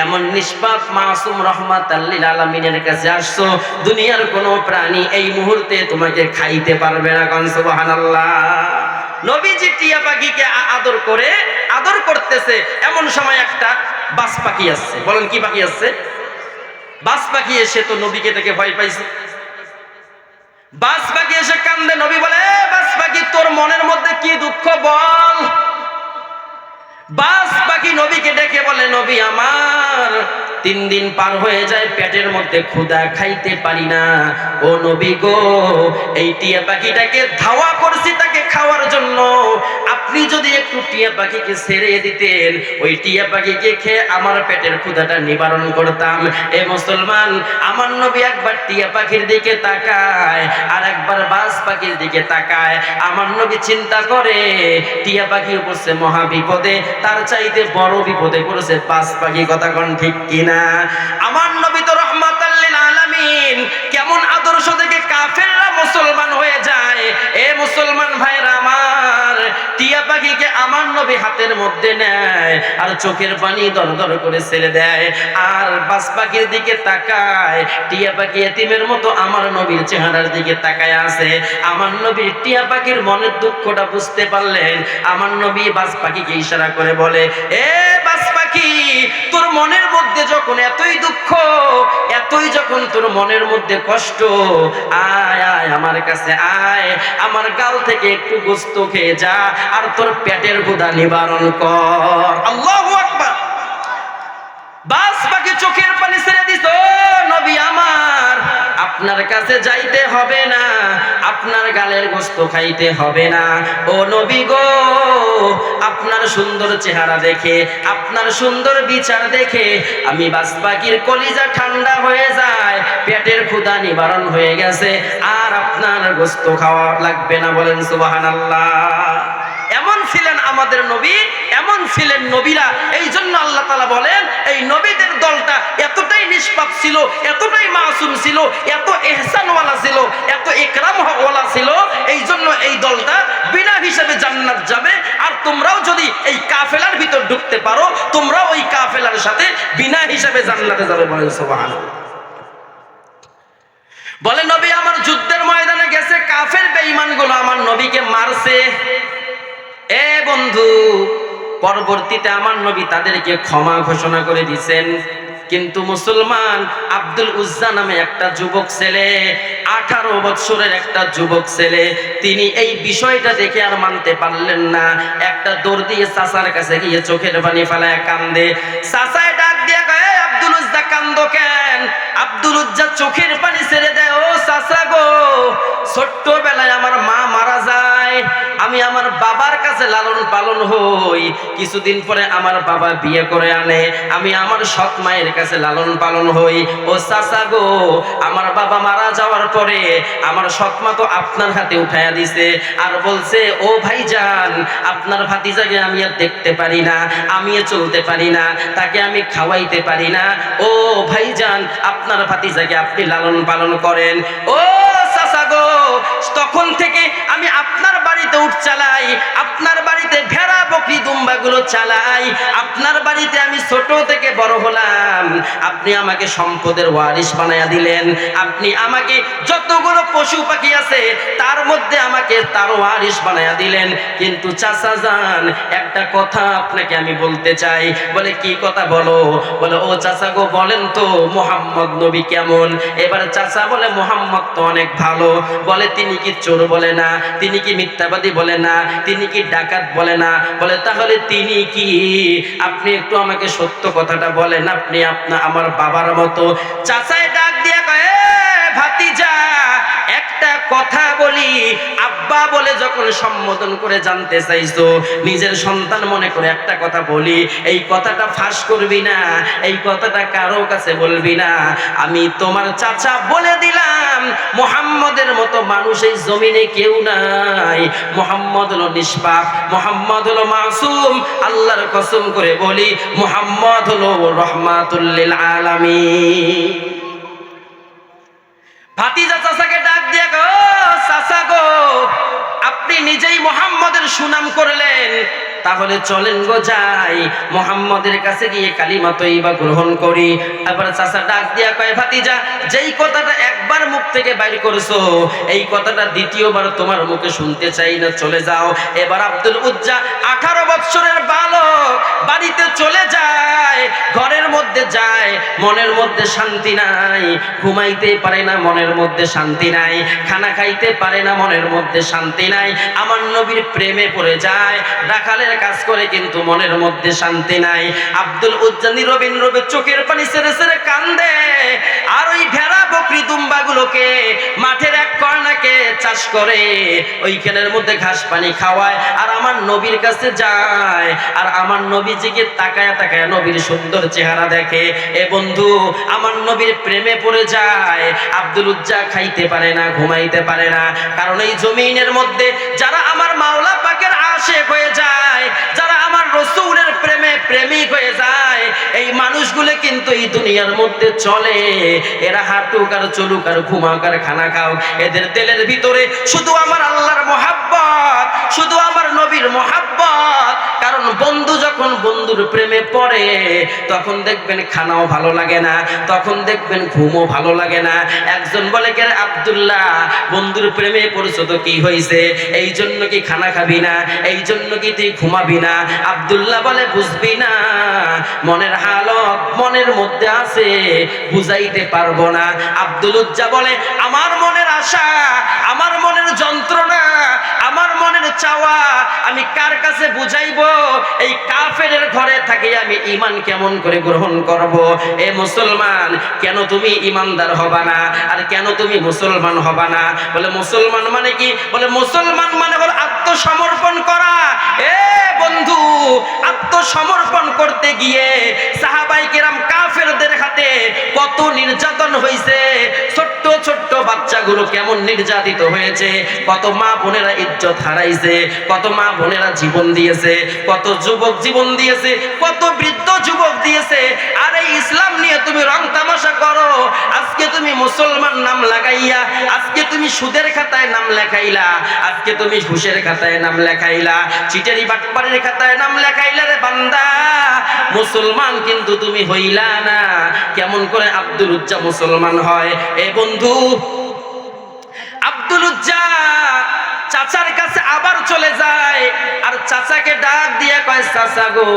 এমন নিষ্পাপ মাসুম রহমাতাল লিল আলামিনের কাছে আসছো, দুনিয়ার কোনো প্রাণী এই মুহূর্তে তোমাকে খাইতে পারবে না। কোন সুবহানাল্লাহ। নবীজি টিয়া পাখিকে আদর করে, আদর করতেছে, এমন সময় একটা বাজ পাখি আসছে। বলেন কি পাখি আসছে? বাজ পাখি এসে তো নবীকে দেখে ভয় পাইছে। বাজ পাখি এসে কান্দে। নবী বলে, বাজ পাখি, তোর মনের মধ্যে কি দুঃখ বল? বাজ পাখি নবীকে ডেকে বলে, নবী আমার, 3 দিন পার হয়ে যায়, পেটের মধ্যে ক্ষুধা, খাইতে পারি না। ও নবী গো, এই টিয়া পাখিটাকে ধাওয়া করছি তাকে খাওয়ার জন্য, আপনি যদি একটু টিয়া পাখিকে ছেড়ে দিতেন, ওই টিয়া পাখিকে খেয়ে আমার পেটের ক্ষুধাটা নিবারণ করতাম। এ মুসলমান, আমার নবী একবার টিয়া পাখির দিকে তাকায় আর একবার বাজ পাখির দিকে তাকায়। আমার নবী চিন্তা করে, টিয়া পাখি পড়ছে মহা বিপদে, তার চাইতে বড় বিপদে পড়েছে বাজ পাখি। কথা কোন ঠিক কিনা? আমার নবী তো রহমাতাল লিল আলামিন, কেমন আদর্শ দেখে কাফেররা মুসলমান হয়ে যায়। এ মুসলমান ভাইরা আমার, টিয়া পাখিকে আমার নবী হাতের মধ্যে নেয় আর চোখের পানি দরদর করে ছেড়ে দেয় আর বাজ পাখির দিকে তাকায়। টিয়া পাখি এতিমের মতো আমার নবীর চেহারার দিকে তাকায় আছে। আমার নবী টিয়া পাখির মনের দুঃখটা বুঝতে পারলেন। আমার নবী বাজ পাখিকে ইশারা করে বলে, এ বাজ পাখি, তোর মনের মধ্যে যখন এতই দুঃখ, এতই যখন তোর মনের মধ্যে কষ্ট, আয় আয় আমার কাছে আয়, আমার গাল থেকে একটু গোস্ত খেয়ে যা আর তোর পেটের ক্ষুধা নিবারণ কর। আল্লাহু আকবার। বাস বাকি চোখের পানি ছেড়ে দিত। নবী আমার, আপনার কাছে যাইতে হবে না, আপনার গালের গোশত খাইতে হবে না। ও নবী গো, আপনার সুন্দর চেহারা দেখে, আপনার সুন্দর বিচার দেখে আমি বাসপাখির কলিজা ঠান্ডা হয়ে যায়, পেটের ক্ষুধা নিবারণ হয়ে গেছে, আর আপনার গোশত খাওয়া লাগবে না। বলেন সুবহানাল্লাহ। এমন ছিলেন আমাদের নবী, এমন ছিলেন নবীরা। এই জন্য আল্লাহ তাআলা বলেন এই নবীদের দলটা এতটাই নিষ্পাপ ছিল, এতটাই মাসুম ছিল, এত ইহসানওয়ালা ছিল, এত ইকরামওয়ালা ছিল, এই জন্য এই দলটা বিনা হিসাবে জান্নাত যাবে। আর তোমরাও যদি এই কাফেলার ভিতর ঢুকতে পারো, তোমরাও ওই কাফেলার সাথে বিনা হিসাবে জান্নাতে যাবে। বলেন সুবহানাল্লাহ। বলে নবী আমার যুদ্ধের ময়দানে গেছে, কাফের বেঈমানগুলো আমার নবীকে মারছে। এ বন্ধু, পরবর্তীতে আমার নবী তাদেরকে ক্ষমা ঘোষণা করে দিয়েছেন। কিন্তু মুসলমান আব্দুল উজ্জা নামে একটা যুবক ছেলে, 18 বছরের একটা যুবক ছেলে, তিনি এই বিষয়টা দেখে আর মানতে পারলেন না। একটা দৌড় দিয়ে চাচার কাছে গিয়ে চোখের পানি ফেলায় কান্দে। চাচায় ডাক দিয়ে কয়, আব্দুল উজ্জা কান্দো কেন? আব্দুল উজ্জা চোখের পানি ছেড়ে দেয়, ও চাচা গো, ছোট্টবেলায় আমার মা মারা যায়, আমি আমার বাবার কাছে লালন পালন হই। কিছুদিন পরে আমার বাবা বিয়ে করে আনে, আমি আমার সৎ মায়ের কাছে লালন পালন হই। ও চাচা গো, আমার বাবা মারা যাওয়ার পরে আমার সৎ মা তো আপনার হাতে উঠাইয়া দিছে, আর বলছে ও ভাইজান, আপনার ভাতিজাকে আমি আর দেখতে পারি না, আমি চলতে পারি না, তাকে আমি খাওয়াইতে পারি না। ও ভাইজান, আপনার ভাতিজাকে আপনি লালন পালন করেন। ও চাচা গো, তখন থেকে আমি আপনার বাড়িতে উঠ চালাই, আপনার বাড়িতে ভেড়া বকরি দুম্বাগুলো চালাই, আপনার বাড়িতে আমি ছোট থেকে বড় হলাম, আপনি আমাকে সম্পদের ওয়ারিশ বানায়া দিলেন, আপনি আমাকে যতগুলো পশু পাখি আছে তার মধ্যে আমাকে তার ওয়ারিশ বানায়া দিলেন। কিন্তু চাচা যান, একটা কথা আপনাকে আমি বলতে চাই। বলে কি কথা বলো? বলে ও চাচা গো, বলেন তো মুহাম্মদ নবী কেমন? এবার চাচা বলে মুহাম্মদ তো অনেক ভালো। বলে তিনি কি চোর বলে না, তিনি কি মিথ্যাবাদী বলে না, তিনি কি ডাকাত বলে না। বলে তাহলে তিনি কি? আপনি একটু আমাকে সত্য কথাটা বলেন, আপনি আমার বাবার মতো। চাচায় ডাক দিয়া কয়, ভাতিজা একটা কথা বলি, আব্বা বলে যখন সম্বোধন করে জানতে চাইছো, নিজের সন্তান মনে করে একটা কথা বলি, এই কথাটা ফাঁস করবি না, এই কথাটা কারো কাছে বলবি না। আমি তোমার চাচা বলে দিলাম, মুহাম্মদের মতো মানুষ এই জমিনে কেউ নাই। মুহাম্মদ হলো নিষ্পাপ, মুহাম্মদ হলো মাসুম। আল্লাহর কসম করে বলি, মুহাম্মদ হলো রহমাতুল লিল আলামিন। ভাতিজা চাচাকে ডাক দিয়ে গো, চাচা গো, আপনি নিজেই মুহাম্মদের সুনাম করলেন, তাহলে চলেন গো যাই, মুহাম্মদের কাছে গিয়ে কালিমা তয়্যিবা গ্রহণ করি। এবার চাচা ডাক দিয়া কয়, ভাতিজা, যেই কথাটা একবার মুখ থেকে বাইর করছো, এই কথাটা দ্বিতীয়বার তোমার মুখে শুনতে চাই না, চলে যাও। এবার আব্দুল উজ্জা 18 বছরের বালক বাড়িতে চলে যায়, ঘরের মধ্যে যায়, মনের মধ্যে শান্তি নাই, ঘুমাইতে পারে না, মনের মধ্যে শান্তি নাই, খানা খাইতে পারে না, মনের মধ্যে শান্তি নাই। আমার নবীর প্রেমে পড়ে যায়, রাখালের কাজ করে, কিন্তু মনের মধ্যে শান্তি নাই। আব্দুল উজ্জা নীরবে নীরবে চোখের পানি ছেড়ে ছেড়ে কান্দে। আর ওই ভেড়া বকরি দুম্বাগুলোকে মাঠের এক কর্নাকে চাষ করে, ওইখানের মধ্যে ঘাস পানি খাওয়ায়, আর আমার নবীর কাছে যায়, আর আমার নবীজিকে তাকায় তাকায় নবীর সুন্দর চেহারা দেখে। এ বন্ধু, আমার নবীর প্রেমে পড়ে যায়। আব্দুল উজ্জা খাইতে পারে না, ঘুমাইতে পারে না, কারণ এই জমিনের মধ্যে যারা আমার মাওলা পাকের আশিক হয়ে যায়, যারা আমার রাসূলের প্রেমে প্রেমিক হয়ে যায়, এই মানুষগুলো কিন্তু এই দুনিয়ার মধ্যে চলে। এরা হাঁটুক আর চলুক আর ঘুমাক আর খানা খাও, এদের দিলের ভিতরে শুধু আমার আল্লাহর মহাব্বত, শুধু আমার নবীর মহাব্বত। কারণ বন্ধু যখন বন্ধুর প্রেমে পড়ে, তখন দেখবেন খানাও ভালো লাগে না, তখন দেখবেন ঘুমও ভালো লাগে না। একজন বলে, কে আব্দুল্লাহ, বন্ধুর প্রেমে পড়ছো তো কি হয়েছে? এই জন্য কি খানা খাবি না? এই জন্য কি তুই ঘুমাবি না? আব্দুল্লাহ বলে, বুঝবি না, মনের হালত মনের মধ্যে আছে, বুঝাইতে পারবো না। আব্দুল উজ্জা বলে, আমার মনের আশা, আমার মনের যন্ত্রণা, আমার মনের চাওয়া, আমি কার কাছে বুঝাইবো? এই কাফেরের ঘরে থাকি আমি ঈমান কেমন করে গ্রহণ করব? এ মুসলমান, কেন তুমি ঈমানদার হবা না? আর কেন তুমি মুসলমান হবা না? বলে মুসলমান মানে কি? বলে মুসলমান মানে হলো আত্মসমর্পণ করা। এ বন্ধু, আত্মসমর্পণ করতে গিয়ে সাহাবায়ে কেরাম কাফেরদের হাতে কত নির্যাতন হয়েছে, ছোট্ট ছোট্ট বাচ্চাগুলো কেমন নির্যাতিত হয়েছে, কত মা বোনেরা ইজ্জত হারাইছে, কত মা বোনেরা জীবন দিয়েছে, কত যুবক জীবন দিয়েছে, কত বৃদ্ধ যুবক দিয়েছে। আর এই ইসলাম নিয়ে তুমি রং তামাশা করো। আজকে তুমি মুসলমান নাম লাগাইয়া, আজকে তুমি সুদের খাতায় নাম লেখাইলা, আজকে তুমি ঘুষের খাতায় নাম লেখাইলা, চিটারি বাটপাড়ির খাতায় নাম লেখাইলা। রে বান্দা, মুসলমান কিন্তু তুমি হইলা না। কেমন করে আব্দুল উজ্জা মুসলমান হয়? এ বন্ধু, আব্দুল উজ্জা চাচার কাছে আবার চলে যায়, আর চাচাকে ডাক দিয়ে কয়, চাচা গো,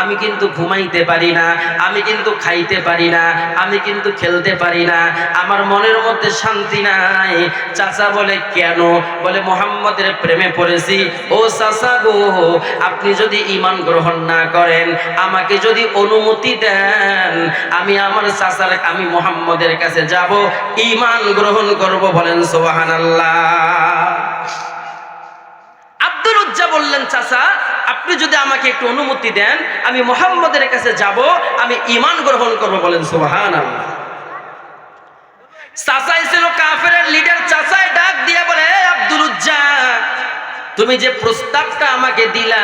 আমি কিন্তু ঘুমাইতে পারি না, আমি কিন্তু খাইতে পারি না, আমি কিন্তু খেলতে পারি না, আমার মনের মধ্যে শান্তি নাই। চাচা বলে, কেন? বলে, মুহাম্মদের প্রেমে পড়েছি। ও চাচা গো, আপনি যদি ঈমান গ্রহণ না করেন, আমাকে যদি অনুমতি দেন, আমি আমার চাচার, আমি মুহাম্মদের কাছে যাব, ঈমান গ্রহণ করব। বলেন সুবহানাল্লাহ। আব্দুল উজ্জা বললেন, চাচা, আপনি যদি আমাকে একটু অনুমতি দেন, আমি মুহাম্মদের কাছে যাব, আমি ঈমান গ্রহণ করব। বলেন সুবহানাল্লাহ। চাচাই ছিল কাফেরের লিডার। চাচাই ডাক দিয়ে বলে, আব্দুল উজ্জা, তুমি যে প্রস্তাবটা আমাকে দিলা,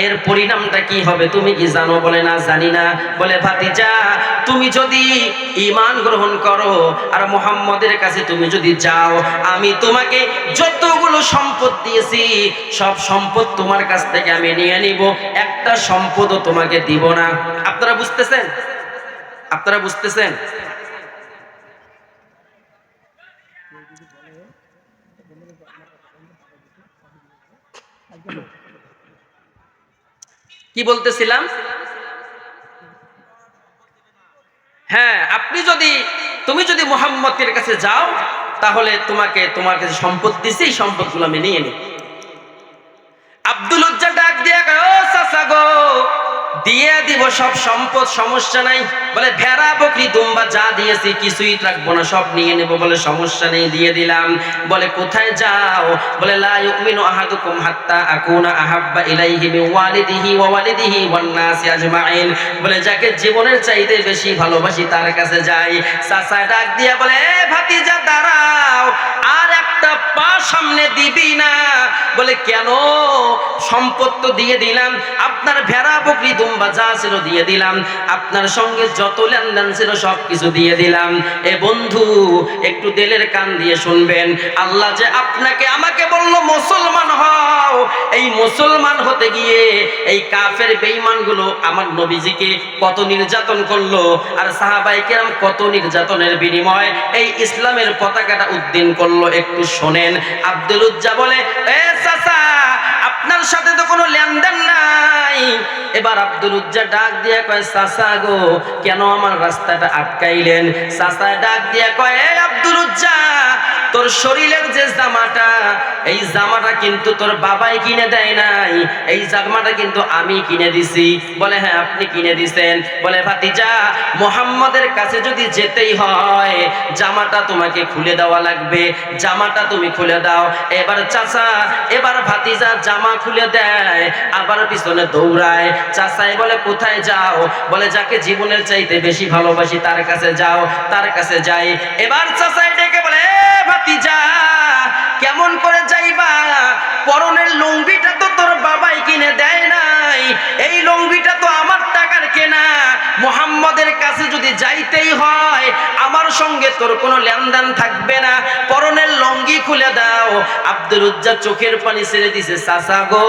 এর পরিণামটা কি হবে তুমি কি জানো? বলে, না, জানি না। বলে, ভাতিজা, তুমি যদি ঈমান গ্রহণ করো আর মুহাম্মদের কাছে তুমি যদি যাও, আমি তোমাকে যতগুলো সম্পদ দিয়েছি সব সম্পদ তোমার কাছ থেকে আমি নিয়ে নিব, একটা সম্পদও তোমাকে দিব না। আপনারা বুঝতেছেন? আপনারা বুঝতেছেন? কি বলতেছিলাম? হ্যাঁ, তুমি যদি মুহাম্মদের কাছে যাও, তাহলে তোমার কাছে সম্পদ দিছি, এই সম্পদগুলো আমি নিয়ে নিব। আব্দুল উজ্জা ডাক দিয়ে কয়, ও চাচা গো, দিয়ে দিব সব সম্পদ, সমস্যা নাই। বলে, ভেড়া বকরি দুম্বা যা দিয়েছি কিছুই রাখবো না, সব নিয়ে নেব। বলে, সমস্যা নেই, দিয়ে দিলাম। বলে, কোথায় যাও? বলে, লা ইউমিনু আহাদুকুম হাত্তা আকুনা আহাব্বা ইলাইহি মিন ওয়ালিদিহি ওয়া ওয়ালিদিহি ওয়ান নাসি আজমাইন। বলে, যাকে জীবনের চাইতে বেশি ভালোবাসি তার কাছে যাই। চাচা ডাক দিয়া বলে, এ ভাতিজা, দাঁড়াও, আর একটা পা সামনে দিবি না। বলে, কেন? সম্পদ তো দিয়ে দিলাম, আপনার ভেড়া বকরি দুম্বা যা ছিল দিয়ে দিলাম, আপনার সঙ্গে যত লেনদেন ছিল সব কিছু দিয়ে দিলাম। এ বন্ধু, একটু দিলের কান দিয়ে শুনবেন, আল্লাহ যে আপনাকে আমাকে বললো মুসলমান হও, এই মুসলমান হতে গিয়ে এই কাফের বেঈমানগুলো আমার নবীজিকে কত নির্যাতন করলো, আর সাহাবায়ে কেরাম কত নির্যাতনের বিনিময়ে এই ইসলামের পতাকাটা উদ্দিন করলো। একটু শোনেন। আব্দুল উজ্জা বলে, এ চাচা, আপনার সাথে তো কোনো লেনদেন নাই। এবার আব্দুল উজ্জা ডাক দিয়া কয়, চাচা গো, কেন আমার রাস্তাটা আটকাইলেন? চাচা ডাক দিয়া কয়, এ আব্দুল উজ্জা, তোর শরীরের যে জামাটা, এই জামাটা কিন্তু তোর বাবাই কিনে দেয় নাই, এই জামাটা কিন্তু আমি কিনে দিছি। বলে, হ্যাঁ, আপনি কিনে দিছেন। বলে, ভাতিজা, মুহাম্মদের কাছে যদি যেতেই হয়, জামাটা তোমাকে খুলে দেওয়া লাগবে, জামাটা তুমি খুলে দাও। এবার চাচা, এবার ভাতিজা জামা খুলে দেয়, আবার পিছনে দৌড়ায়। চাচাই বলে, কোথায় যাও? বলে, যাকে জীবনের চাইতে বেশি ভালোবাসি তার কাছে যাও, তার কাছে যাই। এবার চাচাই ডেকে বলে, এ ভাতিজা, কেমন করে যাইবা? পরনের লুঙ্গিটা তো তোর বাবাই কিনে দেয় নাই, এই লুঙ্গিটা তো আমার টাকার কেনা। মুহাম্মদের কাছে যদি যাইতেই হয়, আমার সঙ্গে তোর কোনো লেনদেন থাকবে না, পরনের লুঙ্গি খুলে দাও। আব্দুল উজ্জা চোখের পানি ছেড়ে দিছে। চাচা গো,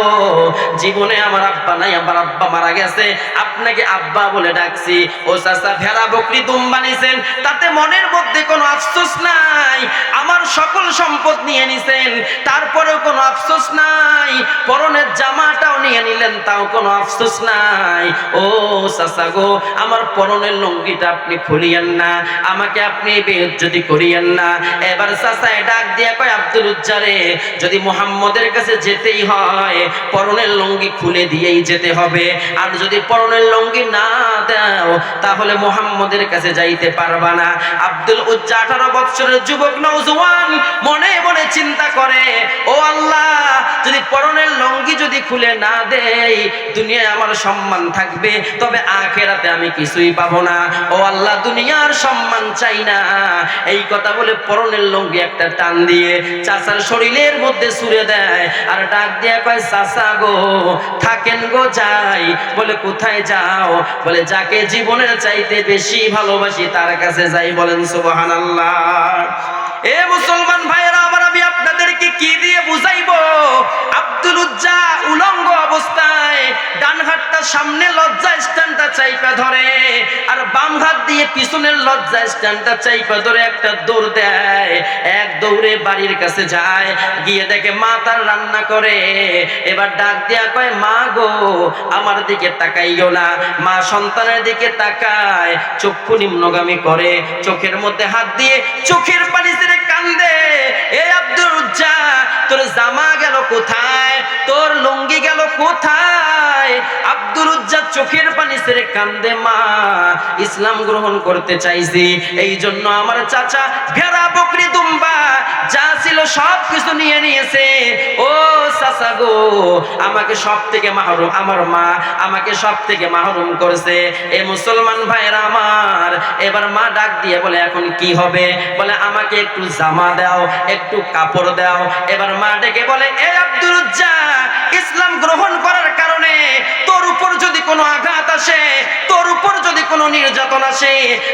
জীবনে আমার আব্বা নাই, আমার আব্বা মারা গেছে, আপনাকে আব্বা বলে ডাকছি। ও চাচা, ভেড়া বকরি দুম্বা নিছেন, তাতে মনের মধ্যে কোনো আফসোস নাই, আমার সকল সম্পদ নিয়ে নিছেন, তারপরেও কোনো আফসোস নাই। পরনের জামাটাও নিয়ে নিলেন, তাও কোনো আফসোস নাই। ও চাচা গো, আমার পরনের লুঙ্গিটা আপনি খুলিয়েন না, আমাকে আপনি বেইজ্জতি করিয়েন না। এবার চাচা ডাক দিয়া কয়, আব্দুল উজ্জারে, যদি মুহাম্মদের কাছে যেতেই হয় পরনের লুঙ্গি খুলে দিয়েই যেতে হবে, আর যদি পরনের লুঙ্গি না দাও তাহলে মুহাম্মদের কাছে যাইতে পারবা না। আব্দুল উজ্জা 18 বছরের যুবক নওজোয়ান মনে মনে চিন্তা করে, ও আল্লাহ, যদি পরনের লুঙ্গি যদি খুলে না দেই দুনিয়ায় আমার সম্মান থাকবে, তবে আখিরাতে আমি কিছুই পাবো না। ও আল্লাহ, দুনিয়ার সম্মান চাই না। এই কথা বলে পরনের লুঙ্গি একটা টান দিয়ে চাচার শরীরের মধ্যে ছুঁড়ে দেয়, আর ডাক দিয়া কয়, চাচা গো থাকেন গো, যাই। বলে কোথায় যাও? বলে যাকে জীবনের চাইতে বেশি ভালোবাসি তার কাছে যাই। বলেন সুবহানাল্লাহ। এ মুসলমান ভাইরা আমার, আমি আপনাদেরকে কি দিয়ে বুঝাইবো? আব্দুল উজ্জা উলঙ্গ অবস্থায় ডান হাতটা সামনে লজ্জা স্ট্যান্ডটা চাইপা ধরে, আর বাম হাত দিয়ে পিছনের লজ্জা স্ট্যান্ডটা চাইপা ধরে একটা দৌড় দেয়। এক দৌড়ে বাড়ির কাছে যায়, গিয়ে দেখে মা তার রান্না করে। এবার ডাক দিয়া কয়, মা গো আমার দিকে তাকাইও না। মা সন্তানের দিকে তাকায়, চক্ষু নিম্নগামী করে, চোখের মধ্যে হাত দিয়ে চোখের পানি ছেড়ে কান্দে। এ আব্দুল উজ্জা, তোর জামা গেল কোথায়? তোর লুঙ্গি গেল কোথায়? আব্দুল উজ্জা চোখের পানি ছেড়ে কান্দে, মা ইসলাম গ্রহণ করতে চাইছি, এই জন্য আমার চাচা ভেড়া বকরি দুম্বা যা ছিল সব কিছু নিয়ে নিয়েছে। ও চাচা গো, আমাকে সব থেকে মাহরুম, আমার মা আমাকে সব থেকে মাহরুম করেছে। এ মুসলমান ভাইরা আমার, এবার মা ডাক দিয়ে বলে, এখন কি হবে? বলে আমাকে একটু জামা দাও, একটু কাপড় দাও। এবার মা ডেকে বলে, এ আব্দুল উজ্জা, ইসলাম গ্রহণ করার কারণে তোর উপর যদি কোনো আঘাত আসে, তোর উপর যদি কোনো নির্যাতন আসে,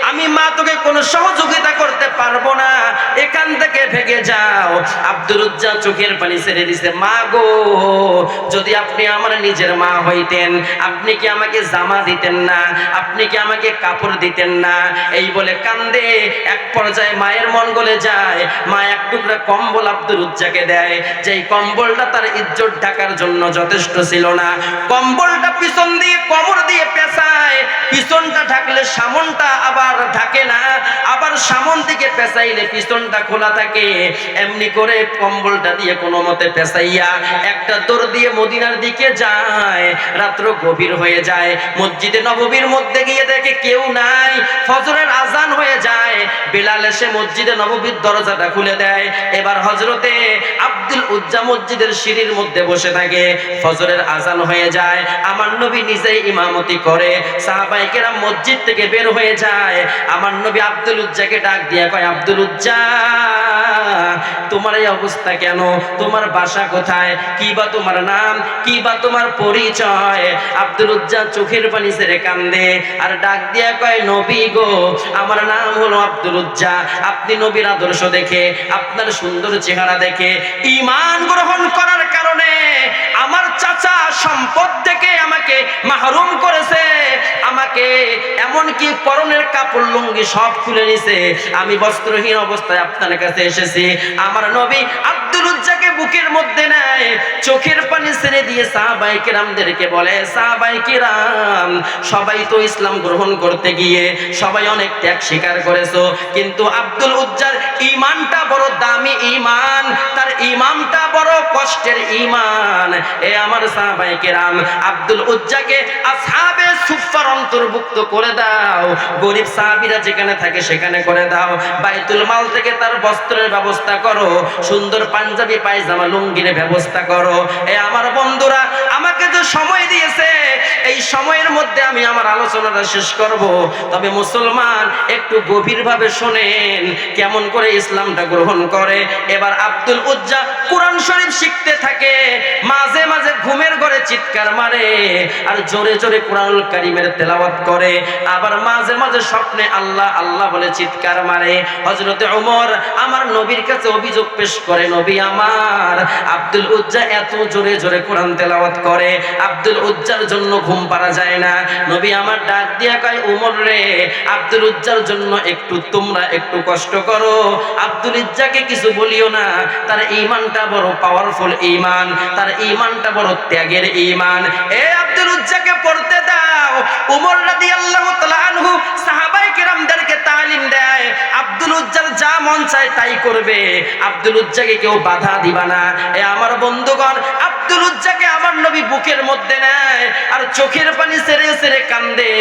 আমি মা তোকে কোনো সহযোগিতা করতে পারবো না, এখান থেকে ভেগে যাও। আব্দুল উজ্জা চোখের পানি ছেড়ে দিছে, মা গো যদি আপনি আমার নিজের মা হইতেন, আপনি কি আমাকে জামা দিতেন না? আপনি কি আমাকে কাপড় দিতেন না? এই বলে কান্দে। এক পর্যায়ে মায়ের মন গলে যায়, মা এক টুকরা কম্বল আব্দুল উজ্জাকে দেয়, যেই কম্বলটা তার ইজ্জত ঢাকার জন্য যথেষ্ট ছিল না। কম্বলটা পিছন দিয়ে কোমর দিয়ে পেঁচায়, পিছনটা ঢাকলে সামনটা আবার ঢাকে না, আবার সামন থেকে পেঁচাইলে পিছনটা খোলা থাকে। এমনি করে কম্বলটা দিয়ে কোনো মতে পেঁচাইয়া একটা দৌড় দিয়ে মদিনার দিকে যায়। রাত্র গভীর হয়ে যায়, মসজিদে নববীর মধ্যে গিয়ে দেখে কেউ নাই। ফজরের আজান হয়ে যায়, বেলাল এসে মসজিদে নববীর দরজাটা খুলে দেয়। এবার হযরতে আব্দুল উজ্জা মসজিদের সিঁড়ির মধ্যে বসে থাকে। ফজরের আজান হয়ে যায়, আমার নবী নিজেই ইমামতি করে, সাহাবায়ে কেরাম মসজিদ থেকে বের হয়ে যায়। আমার নবী আব্দুল উজ্জাকে ডাক দিয়ে কয়, আব্দুল উজ্জা, তোমার এই অবস্থা কেন? তোমার বাসা কোথায়? কি বা তোমার নাম? কি বা তোমার পরিচয়? আব্দুল উজ্জা চোখের পানি ছেড়ে কান্দে, আর ডাক দিয়া কয়, নবী গো, আমার নাম হলো আব্দুল উজ্জা। আপনি নবীর আদর্শ দেখে, আপনার সুন্দর চেহারা দেখে ঈমান গ্রহণ করার কারণে আমার চাচা সম্পদ থেকে আমাকে মাহরুম করেছে, আমাকে এমনকি পরনের কাপড় লুঙ্গি সব খুলে নিছে। আমি বস্ত্রহীন অবস্থায় আপনার কাছে এসেছি। আমার নবী আব্দুল উজ্জাকে বুকের মধ্যে নেয়, চোখের পানি ছেড়ে দিয়ে সাহাবায়ে কেরামদেরকে বলে, সাহাবায়ে কেরাম, সবাই তো ইসলাম গ্রহণ করতে গিয়ে সবাই অনেক ত্যাগ স্বীকার করেছো, কিন্তু আব্দুল উজ্জার ঈমানটা বড় দামি ঈমান, তার ঈমানটা বড় কষ্টের ঈমান। এ আমার সাহাবায়ে কেরাম, আব্দুল উজ্জাকে আসহাবে সুফফার অন্তর্ভুক্ত করে দাও, গরিব সাহাবীরা যেখানে থাকে সেখানে করে দাও, বাইতুল মাল থেকে তার বস্ত্রের ব্যবস্থা করো, সুন্দর পাঞ্জাবি পায়জামা লুঙ্গির ব্যবস্থা করো। এ আমার বন্ধুরা, আমাকে যে সময় দিয়েছে, এই সময়ের মধ্যে আমি আমার আলোচনাটা শেষ করব। তবে মুসলমান একটু গভীরভাবে শোনেন কেমন করে ইসলামটা গ্রহণ করে। এবার আব্দুল উজ্জা কোরআন শরীফ শিখতে থাকে, মাঝে মাঝে ঘুমের ঘরে চিৎকার মারে আর জোরে জোরে কোরআনুল কারীমের তেলাওয়াত করে, আবার মাঝে মাঝে স্বপ্নে আল্লাহ আল্লাহ বলে চিৎকার মারে। হযরতে ওমর আমার নবীর কাছে অভিযোগ পেশ করে, নবী আমার আব্দুল উজ্জা এত জোরে জোরে কোরআন তেলাওয়াত করে, আব্দুল উজ্জার জন্য ঘুম পাড়া যায় না। নবী আমার ডাক দিয়া কয়, উমর রে, আব্দুল উজ্জার জন্য তোমরা একটু কষ্ট করো, আব্দুল উজ্জাকে কিছু বলিও না, তার ঈমানটা বড় পাওয়ারফুল ঈমান, তার ঈমানটা বড় ত্যাগের ঈমান। এ আব্দুল উজ্জাকে পড়তে দাও। উমর রাদিয়াল্লাহু তাআলা আনহু সাহাবায়ে কেরামদেরকে তালিম দেয়, আব্দুল উজ্জার যা মন চায় তাই করবে, আব্দুল উজ্জাকে কেউ বাধা দিবা না। এ আমার বন্ধুগণ, আব্দুল উজ্জাকে আমার নবী বুকের মধ্যে নেয় আর চোখের পানি ছেড়ে ছেড়ে কান্দে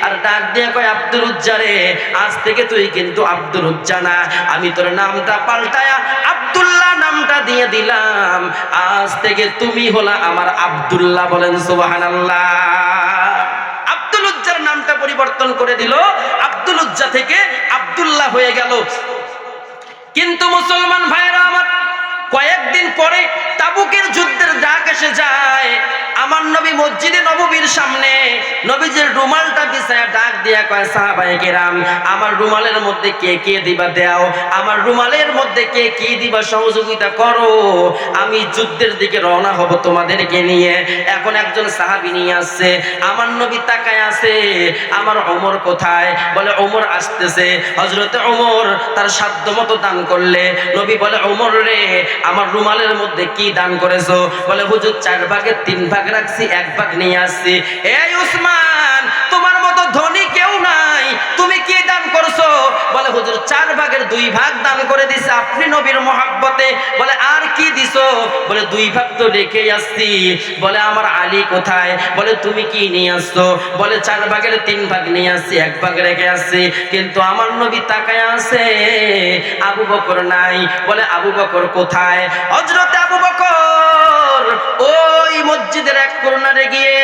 আর ডাক দিয়ে কয়, আব্দুল উজ্জা রে, আজ থেকে তুই কিন্তু আব্দুল উজ্জা না, আমি তোর নামটা পাল্টায়া আব্দুল্লাহ নামটা দিয়ে দিলাম, আজ থেকে তুমি হলা আমার আব্দুল্লাহ। বলেন সুবহানাল্লাহ। আব্দুল উজ্জার নামটা পরিবর্তন করে দিল, আব্দুল উজ্জা থেকে আব্দুল্লাহ হয়ে গেল। কিন্তু মুসলমান ভাইরা আমার, কয়েকদিন পরে তাবুকের যুদ্ধের ডাক এসে যায়। আমার নবী মসজিদে নববীর সামনে নবীজির রুমালটা বিছায়া ডাক দিয়া কয়, সাহাবায়ে কেরাম, আমার রুমালের মধ্যে কে কে দিবা দাও, আমার রুমালের মধ্যে কে কি দিবা সহযোগিতা করো, আমি যুদ্ধের দিকে রওনা হব তোমাদেরকে নিয়ে। এখন একজন সাহাবী নিয়ে আসছে, আমার নবী তাকায় আছে, আমার ওমর কোথায়? বলে ওমর আসতেছে। হযরতে ওমর তার সাধ্যমতো দান করলে। নবী বলে, ওমর রে, আমার রুমালের মধ্যে কি দান করেছো? বলে, হুজুর 4 ভাগের 3 ভাগ রাখছি, 1 ভাগ নিয়ে আসছি। এই উসমান, তোমার মতো ধনী কেউ নাই, তুমি কি দান করছো? বলে, হুজুর 4 ভাগের 2 ভাগ দান করে দিছে আপনি নবীর মহব্বতে। বলে, আর কি দিছো? বলে, 2 ভাগ তো রেখে আসছি। বলে, আমার আলী কোথায়? বলে, তুমি কি নিয়ে আসছো? বলে, 4 ভাগের 3 ভাগ নিয়ে আসছি, 1 ভাগ রেখে আসছি। কিন্তু আমার নবী তাকায় আছে, আবু বকর নাই। বলে, আবু বকর কোথায়? হযরত আবু বকর ওই মসজিদের এক কর্নারে গিয়ে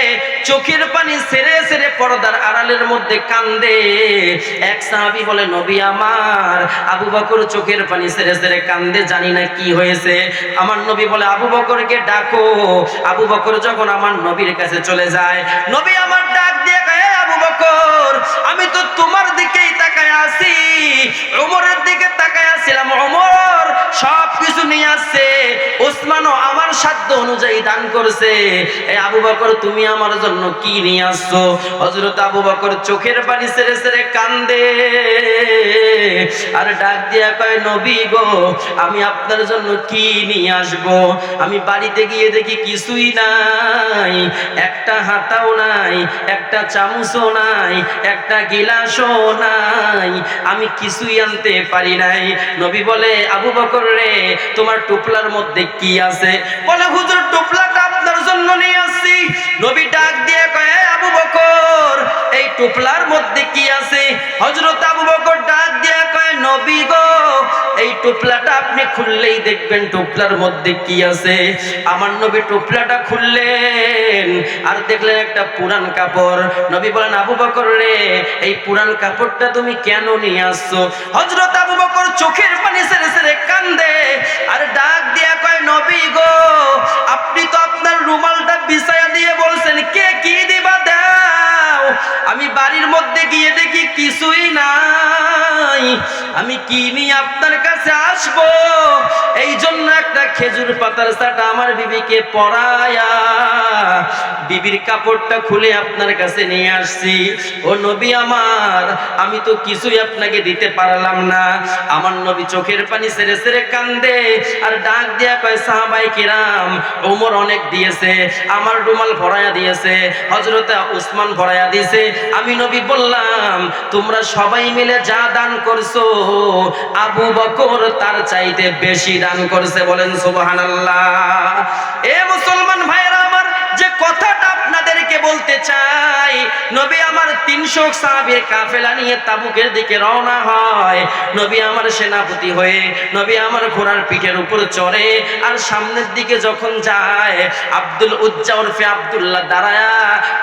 চোখের পানি ছেড়ে ছেড়ে পর্দার আড়ালের মধ্যে কান্দে। এক সাহাবী বলে, নবী আমার, আবু বকর চোখের পানি ছেড়ে ছেড়ে কান্দে, জানি না কি হয়েছে। আমার নবী বলে, আবু বকরকে ডাকো। আবু বকর যখন আমার নবীর কাছে চলে যায়, নবী আমার ডাক দিয়ে কয়, আবু বকর, আমি তো তোমার দিকেই তাকায় আছি, ওমরের দিকে তাকায় আছিলাম, ওমর সব কিছু নিয়ে আসছে, ওসমানও আমার সাধ্য অনুযায়ী দান করছে, এই আবু বকর তুমি আমার জন্য কি নিয়ে আসছো? হযরত আবু বকর চোখের পানি ছেড়ে ছেড়ে কান্দে আর ডাক দিয়া কয়, নবী গো, আমি আপনার জন্য কি নিয়ে আসব? আমি বাড়িতে গিয়ে দেখি কিছুই নাই, একটা হাতাও নাই, একটা চামচও নাই, একটা গিলাসও নাই, আমি কিছুই আনতে পারি নাই। নবী বলে, আবু বকর রে, তোমার টুপলার মধ্যে কি আছে? বলে, হুজুর টুপলাটা আপনার জন্য নিয়ে আসছি। নবী ডাক দিয়ে কয়, আবু বকর, এই টুপলার মধ্যে কি আছে? হযরত আবু বকর ডাক দিয়ে কয়, নবী গো, এই টুপলাটা আপনি খুললেই দেখবেন টুপলার মধ্যে কি আছে। আমার নবী টুপলাটা খুললেন আর দেখলেন একটা পুরান কাপড়। নবী বলেন, আবু বকর রে, এই পুরান কাপড়টা তুমি কেন নিয়ে আসছো? হযরত আবু বকর চোখের পানি ছেড়ে ছেড়ে কান্দে আর ডাক দিয়া কয়, নবী গো, আপনি তো আপনার রুমালটা বিছায়া দিয়ে বলছেন কে কি দিবা দাও, আমি বাড়ির মধ্যে গিয়ে দেখি কিছুই নাই, আমি কি নিয়ে আপনার কাছে আসবো? এই জন্য একটা খেজুর পাতার চাটা আমার বিবিকে পরায়া বিবির কাপড়টা খুলে আপনার কাছে নিয়ে আসছি। ও নবী আমার, আমি তো কিছুই আপনাকে দিতে পারলাম না। আমার নবী চোখের পানি ছেড়ে ছেড়ে কান্দে আর ডাক দিয়া কয়, সাহাবায়ে কিরাম, ওমর অনেক দিয়েছে, আমার রুমাল ভরায়া দিয়েছে, হযরত উসমান ভরায়া দিয়েছে, আমি নবী বললাম, তোমরা সবাই মিলে যা দান করছো, আবু বকর তার চাইতে বেশি দান করছে। বলেন সুবহানাল্লাহ। এ মুসলমান ভাইরা আমার, যে কথাটা আপনাদেরকে বলতে চাই, নবী আমার 300 সাহাবীর কাফেলা নিয়ে তাবুকের দিকে রওনা হয়। নবী আমার সেনাপতি হয়ে নবী আমার ঘোড়ার পিঠের উপর চড়ে আর সামনের দিকে যখন যায়, আব্দুল উজ্জা ওরফে আব্দুল্লাহ দাঁড়ায়া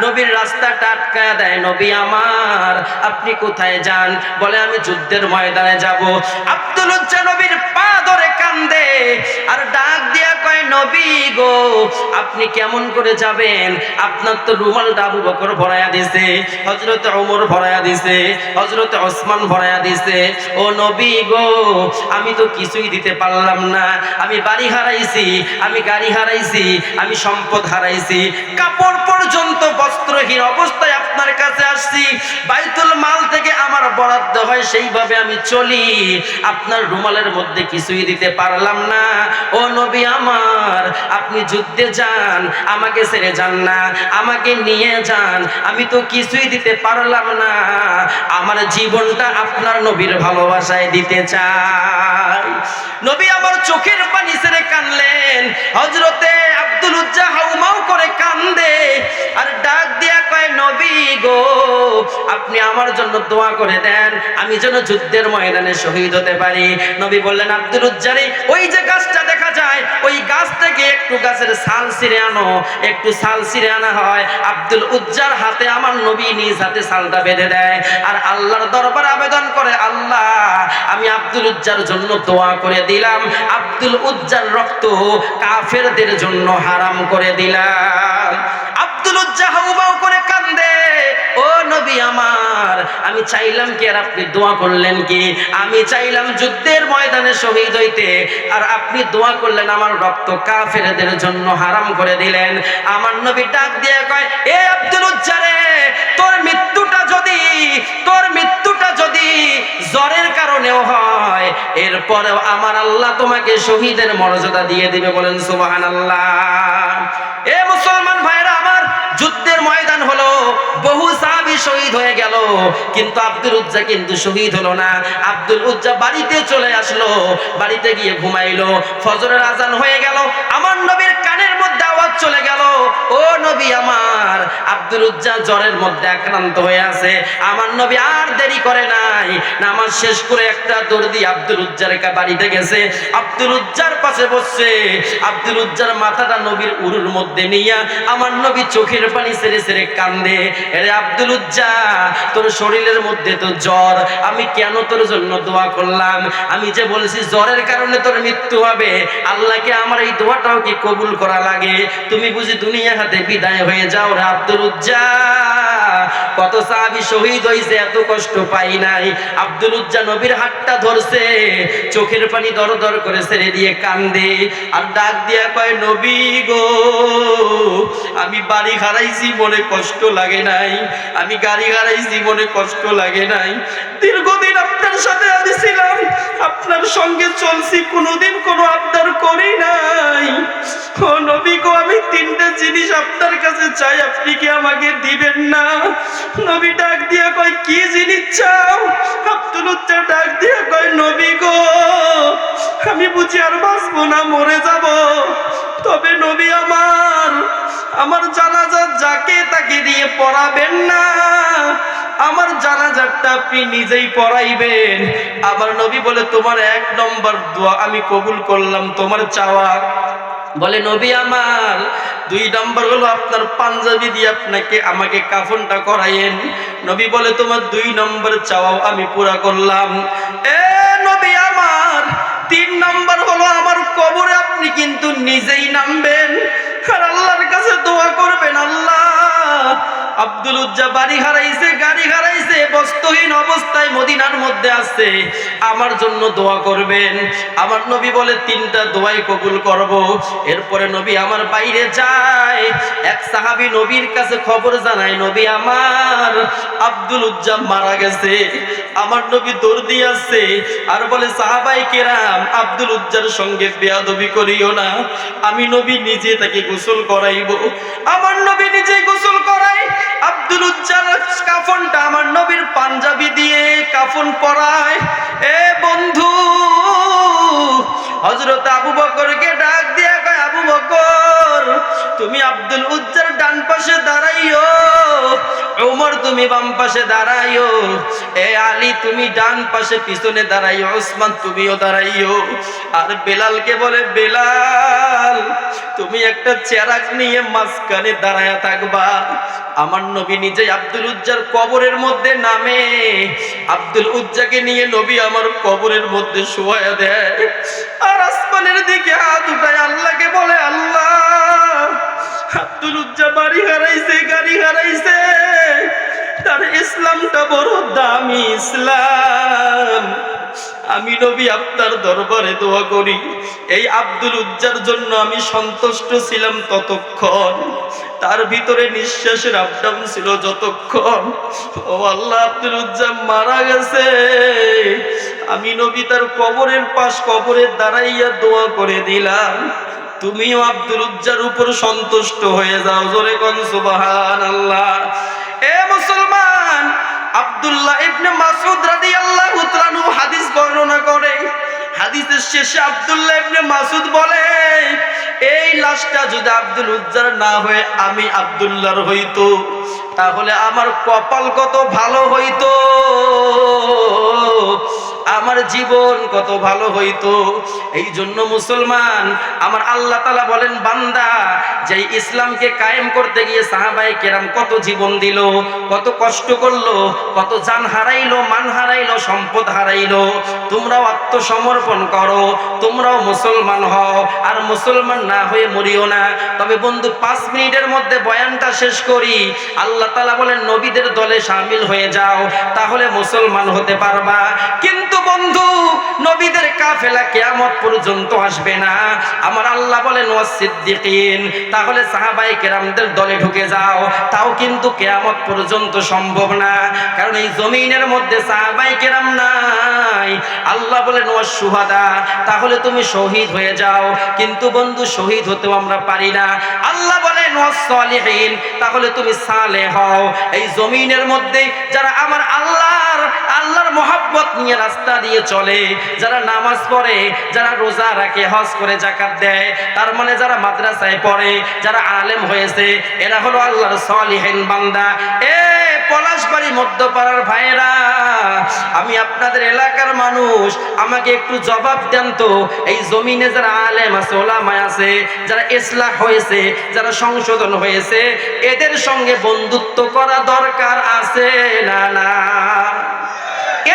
নবীর রাস্তাটা আটকায়া দেয়। নবী আমার, আপনি কোথায় যান? বলে, আমি যুদ্ধের ময়দানে যাব। আব্দুল উজ্জা নবীর পা ধরে কান্দে আর ডাক দিয়া কয়, নবী গো, গো আপনি কেমন করে যাবেন? আপনার তো রুমালটা আবু বকর ভরায়া দিছে, হযরত ওমর ভরায়া দিছে, হযরত ওসমান ভরায়া দিছে। ও নবী গো আমি তো কিছুই দিতে পারলাম না। আমি বাড়ি হারাইছি, আমি গাড়ি হারাইছি, আমি সম্পদ হারাইছি, কাপড় পর্যন্ত বস্ত্রহীন অবস্থায় আপনার কাছে আসছি। বাইতুল মাল থেকে আমার বরাদ্দ হয়, সেইভাবে আমি চলি। আপনার রুমালের মধ্যে কিছুই দিতে পারলাম না। ও নবী আমার, আপনি যুদ্ধে যান, আমাকে ছেড়ে যান না, আমাকে নিয়ে যান। আমি তো কিছুই দিতে পারলাম না, আমার জীবনটা আপনার নবীর ভালোবাসায় দিতে চাই। নবী আমার চোখের পানি ছেড়ে কানলেন। হযরতে আব্দুল উজ্জা হাউমাউ করে কান্দে আর ডাক দিয়া কয়, নবী গো আপনি আমার জন্য দোয়া করে দেন, আমি যেন যুদ্ধের ময়দানে শহীদ হতে পারি। নবী বললেন, আব্দুল উজ্জারে ওই যে গাছটা দেখা যায়, ওই গাছ থেকে একটু গাছের ছাল ছিঁড়ে আনো। একটু ছাল ছিঁড়ে আনা হয়, আব্দুল উজ্জার হাতে আমার নবী নিজ হাতে ছালটা বেঁধে দেয় আর আল্লাহর দরবারে আবেদন করে, আল্লাহ আমি আব্দুল উজ্জার জন্য দোয়া করে দিলাম, আব্দুল উজ্জার রক্ত কাফেরদের জন্য হারাম করে দিলাম। আব্দুল উজ্জা হাউমাউ করে কান্দে। ও নবী আমার, আমি চাইলাম কি আর আপনি দোয়া করলেন কি? আমি চাইলাম যুদ্ধের ময়দানে শহীদ হইতে, আর আপনি দোয়া করলেন আমার রক্ত কাফেরদের জন্য হারাম করে দিলেন। আমার নবী ডাক দিয়ে কয়, এ আব্দুল উজ্জা রে, তোর মৃত্যুটা যদি জ্বরের কারণেও হয়, এরপরেও আমার আল্লাহ তোমাকে শহীদের মর্যাদা দিয়ে দিবে। বলেন সুবহানাল্লাহ। এ মুসলমান ভাইরা আমার, যুদ্ধের ময়দান হলো, বহু সাহাবী শহীদ হয়ে গেল, কিন্তু আব্দুল উজ্জা কিন্তু শহীদ হলো না। আব্দুল উজ্জা বাড়িতে চলে আসলো, বাড়িতে গিয়ে ঘুমাইলো। ফজরের আজান হয়ে গেল, আমার নবীর কানের মধ্যে আওয়াজ চলে গেল, ও নবী আমার, আব্দুল উজ্জা জ্বরের মধ্যে আক্রান্ত হয়ে আছে। আমার নবী আর দেরি করে নাই, নামাজ শেষ করে একটা দৌড় দিয়ে আব্দুল উজ্জার বাড়িতে গেছে। আব্দুল উজ্জার পাশে বসছে, আব্দুল উজ্জার মাথাটা নবীর উরুর মধ্যে নিয়ে আমার নবী চোখের পানি ছেড়ে ছেড়ে কান্দে। এরে আব্দুল উজ্জা, তোর শরীরের মধ্যে তো জ্বর, আমি কেন তোর জন্য দোয়া করলাম? আমি যে বলেছি জ্বরের কারণে তোর মৃত্যু হবে, আল্লাহকে আমার এই দোয়াটাও কি কবুল করা লাগে? তুমি বুঝি দুনিয়া হাতে বিদায় হয়ে যাও রে আব্দুল উজ্জা? কত সাহাবী শহীদ হইছে, এত কষ্ট পাই নাই। আব্দুল উজ্জা নবীর হাতটা ধরছে, চোখের পানি দর দর করে ছেড়ে দিয়ে কান্দে আর ডাক দিয়া কয়, নবী গো আমি বাড়ি হারাইছি মনে কষ্ট লাগে নাই, আমি গাড়ি হারাইছি মনে কষ্ট লাগে নাই। দীর্ঘদিন আপনার সাথে আমি ছিলাম, আপনার সঙ্গে চলছি, কোনোদিন কোনো আবদার করি নাই। ও নবী গো, আমি তিনটা জিনিস আপনার কাছে চাই, আপনি কি আমাকে দিবেন না? নবী ডাক দিয়া কয়, কি জিনিস চাও? আব্দুল উজ্জা ডাক দিয়া কয়, নবী গো আমি বুঝি আর বাঁচবো না, মরে যাব, তবে নবী আমার জানাজা যাকে তাকে দিয়ে পড়াবেন না, আমার জানাজারটা আপনি নিজেই পড়াইবেন। আমার নবী বলে, তোমার 1 নম্বর দোয়া আমি কবুল করলাম, তোমার চাওয়া। বলে, নবী আমার 2 নম্বর হলো আপনার পাঞ্জাবি দিয়ে আমাকে কাফনটা করাইয়েন। নবী বলে, তোমার 2 নম্বর চাওয়াও আমি পুরা করলাম। এ নবী আমার 3 নম্বর হলো আমার কবরে আপনি কিন্তু নিজেই নামবেন আর আল্লাহর কাছে দোয়া করবেন, আল্লাহ আব্দুল উজ্জা বাড়ি হারাইছে, গাড়ি হারাইছে, বস্ত্রহীন অবস্থায় মদিনার মধ্যে আছে, আমার জন্য দোয়া করবেন। আমার নবী বলে, 3টা দোয়াই কবুল করব। এরপরে নবী আমার বাইরে যায়, এক সাহাবী নবীর কাছে খবর জানায়, নবী আমার আব্দুল উজ্জা মারা গেছে। আমার নবী দৌড় দিয়ে আসছে আর বলে, সাহাবায়ে কেরাম আব্দুল উজ্জার সঙ্গে বেয়াদবি করিও না, আমি নবী নিজে তাকে গোসল করাইবো। আমার নবী নিজেই গোসল করায়, আব্দুল উজ্জার কাফনটা আমার নবীর পাঞ্জাবি দিয়ে কাফন পরায়। এ বন্ধু, হযরত আবু বকরকে ডাক দিয়া কয়, আবু বকর তুমি আব্দুল উজ্জার ডান পাশে দাঁড়াইও, ওমর তুমি বাম পাশে দাঁড়াইও, এ আলী তুমি ডান পাশে পিছনে দাঁড়াইও, ওসমান তুমিও দাঁড়াইও। আর বেলালকে বলে, বেলাল তুমি একটা চেরাক নিয়ে মাঝখানে দাঁড়ায়া থাকবা। আমার নবী নিজে আব্দুল উজ্জার কবরের মধ্যে নামে, আব্দুল উজ্জাকে নিয়ে নবী আমার কবরের মধ্যে শোয়া দেয় আর আসমানের দিকে হাত উঠায় আল্লাহকে বলে, আল্লাহ ইসলামটা বড় দামি ইসলাম। আমি নবী আপনার দরবারে দোয়া করি, এই আব্দুল উজ্জার জন্য আমি সন্তুষ্ট ছিলাম ততক্ষণ, তার ভিতরে নিঃশ্বাসের আপডাউন ছিল যতক্ষণ। ও আল্লাহ, আব্দুল উজ্জা মারা গেছে, আমি নবী তার কবরের পাশ কবরে দাঁড়াইয়া দোয়া করে দিলাম, তুমিও আব্দুল উজ্জার উপর সন্তুষ্ট হয়ে যাও। জোরে কোন সুবহানাল্লাহ। এ মুসলমান, আব্দুল্লাহ ইবনে মাসউদ রাদিয়াল্লাহু তাআলা আনহু হাদিস বর্ণনা করে, হাদিসের শেষে আব্দুল্লাহ ইবনে মাসউদ বলে, এই লাশটা যদি আব্দুল উজ্জার না হয়ে আমি আব্দুল্লাহর হইতো, তাহলে আমার কপাল কত ভালো হইতো, আমার জীবন কত ভালো হইতো। এই জন্য মুসলমান, আমার আল্লাহ তাআলা বলেন, বান্দা যে ইসলামকে কায়েম করতে গিয়ে সাহাবায়ে কেরাম কত জীবন দিল, কত কষ্ট করলো, কত জান হারাইলো, মান হারাইলো, সম্পদ হারাইলো, তোমরাও আত্মসমর্পণ করো, তোমরাও মুসলমান হও, আর মুসলমান না হয়ে মরিও না। তবে বন্ধু, 5 মিনিটের মধ্যে বয়ানটা শেষ করি। আল্লাহ তাআলা বলেন, নবীদের দলে শামিল হয়ে যাও, তাহলে মুসলমান হতে পারবা। কিন্তু বন্ধু, নবীদের কাফেলা কিয়ামত পর্যন্ত আসবে না। আমার আল্লাহ বলেন, ওয়াসিদ্দিকিন, তাহলে সাহাবায়ে কেরামদের দলে ঢুকে যাও, তাও কিন্তু কিয়ামত পর্যন্ত সম্ভব না, কারণ এই জমিনের মধ্যে সাহাবায়ে কেরাম নাই। আল্লাহ বলেন, ওয়াসশুহাদা, তাহলে তুমি শহীদ হয়ে যাও। কিন্তু বন্ধু, শহীদ হতেও আমরা পারি না। আল্লাহ বলেন, ওয়াসসালিহিন, তাহলে তুমি সালেহ হও। এই জমিনের মধ্যে যারা আমার আল্লাহর মহব্বত নিয়ে রাস্তা দিয়ে চলে, যারা নামাজ পড়ে, যারা রোজা রাখে, হজ করে, যাকাত দেয়, তার মানে যারা মাদ্রাসায় পড়ে, যারা আলেম হয়েছে, এরা হলো আল্লাহর সালিহিন বান্দা। এ পলাশবাড়ি মধ্যপাড়ার ভাইরা, আমি আপনাদের এলাকার মানুষ, আমাকে একটু জবাব দেন তো, এই জমিনে যারা আলেম আছে, ওলামা আছে, যারা ইসলাহ হয়েছে, যারা সংশোধন হয়েছে, এদের সঙ্গে বন্ধুত্ব করা দরকার আছে না? না,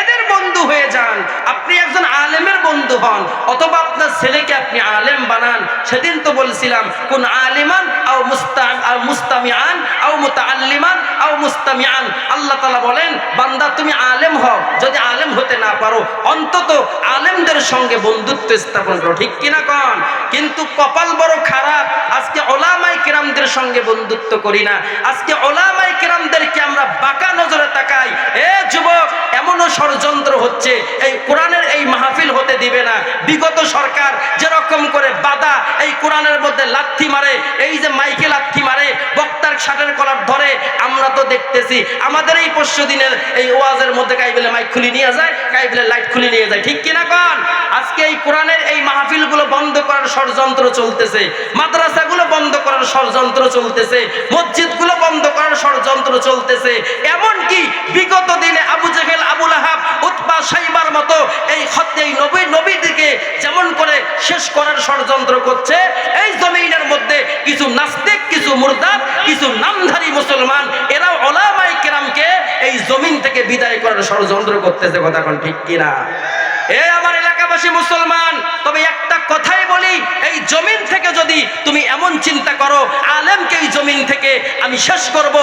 এদের বন্ধু হয়ে যান। আপনি একজন আলেমের বন্ধু হন, অথবা আপনার ছেলেকে আপনি আলেম বানান। সেদিন তো বলছিলাম, কোন আলিমান আও মুস্তামিআন আও মুতাআল্লিমান আও মুস্তামিআন। আল্লাহ তাআলা বলেন, বান্দা তুমি আলেম হও, যদি আলেম হতে না পারো, অন্তত আলেমদের সঙ্গে বন্ধুত্ব স্থাপন করো, ঠিক কিনা কন? কিন্তু কপাল বড় খারাপ, আজকে ওলামায়ে কেরামদের সঙ্গে বন্ধুত্ব করি না। আজকে ওলামায়ে কেরামদেরকে আমরা বাঁকা নজরে তাকাই। এ যুবক, এমনও ষড়যন্ত্র হচ্ছে, এই কোরআনের এই মাহফিল হতে দিবে না। বিগত সরকার যেরকম করে বাধা, এই কোরআনের মধ্যে লাথি মারে, এই যে মাইকে লাথি মারে, বক্তার শার্টের কলার ধরে, আমরা তো দেখতেছি। আমাদের এই পরশু দিনের এই ওয়াজের মধ্যে কাইবেলে মাইক খুলে নিয়ে যায়, কাইবেলে লাইট খুলে নিয়ে যায়, ঠিক কিনা কন? আজকে এই কোরআনের এই মাহফিলগুলো বন্ধ করার ষড়যন্ত্র চলতেছে, মাদ্রাসাগুলো বন্ধ করার ষড়যন্ত্র চলতেছে, মসজিদগুলো বন্ধ করার ষড়যন্ত্র চলতেছে। এমনকি বিগত দিনে আবু জেহেল, আবু লাহাব, উতবা, শাইবার মতো এই নবীদেরকে যেমন করে শেষ করার ষড়যন্ত্র করছে, এই জমিনের মধ্যে কিছু নাস্তিক, কিছু মুরতাদ, কিছু নামধারী মুসলমান, এরাও উলামায়ে কেরামকে এই জমিন থেকে বিদায় করার ষড়যন্ত্র করতেছে। কথা কোন ঠিক কিনা? এ আমার এলাকাবাসী মুসলমান, তবে একটা কথাই বলি, এই জমিন থেকে যদি তুমি এমন চিন্তা করো, আলেমকে এই জমিন থেকে আমি শেষ করব,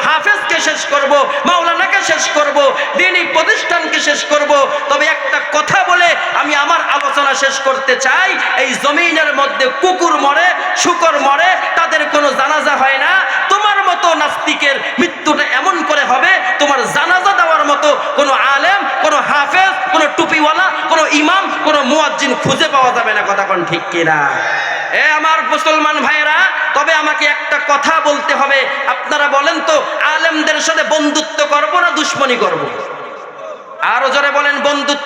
হাফেজকে শেষ করব, মাওলানাকে শেষ করব, দ্বীনি প্রতিষ্ঠানকে শেষ করব, তবে একটা কথা বলে আমি আমার আলোচনা শেষ করতে চাই। এই জমিনের মধ্যে কুকুর মরে, শূকর মরে, তাদের কোনো জানাজা হয় না। তোমার মতো নাস্তিকের মৃত্যুটা এমন করে হবে, তোমার জানাজা দেওয়ার মতো কোনো আলেম, কোনো হাফেজ, কোনো টুপিওয়ালা, কোনো ইমাম, কোনো মুয়াজ্জিন খুঁজে পাওয়া যাবে না। কথা কোন ঠিক কিনা? এ আমার মুসলমান ভাইরা, তবে আমাকে একটা কথা বলতে হবে। আপনারা বলেন তো, আলেমদের সাথে বন্ধুত্ব করব না দুশ্মনী করব? আরো জোরে বলেন, বন্ধুত্ব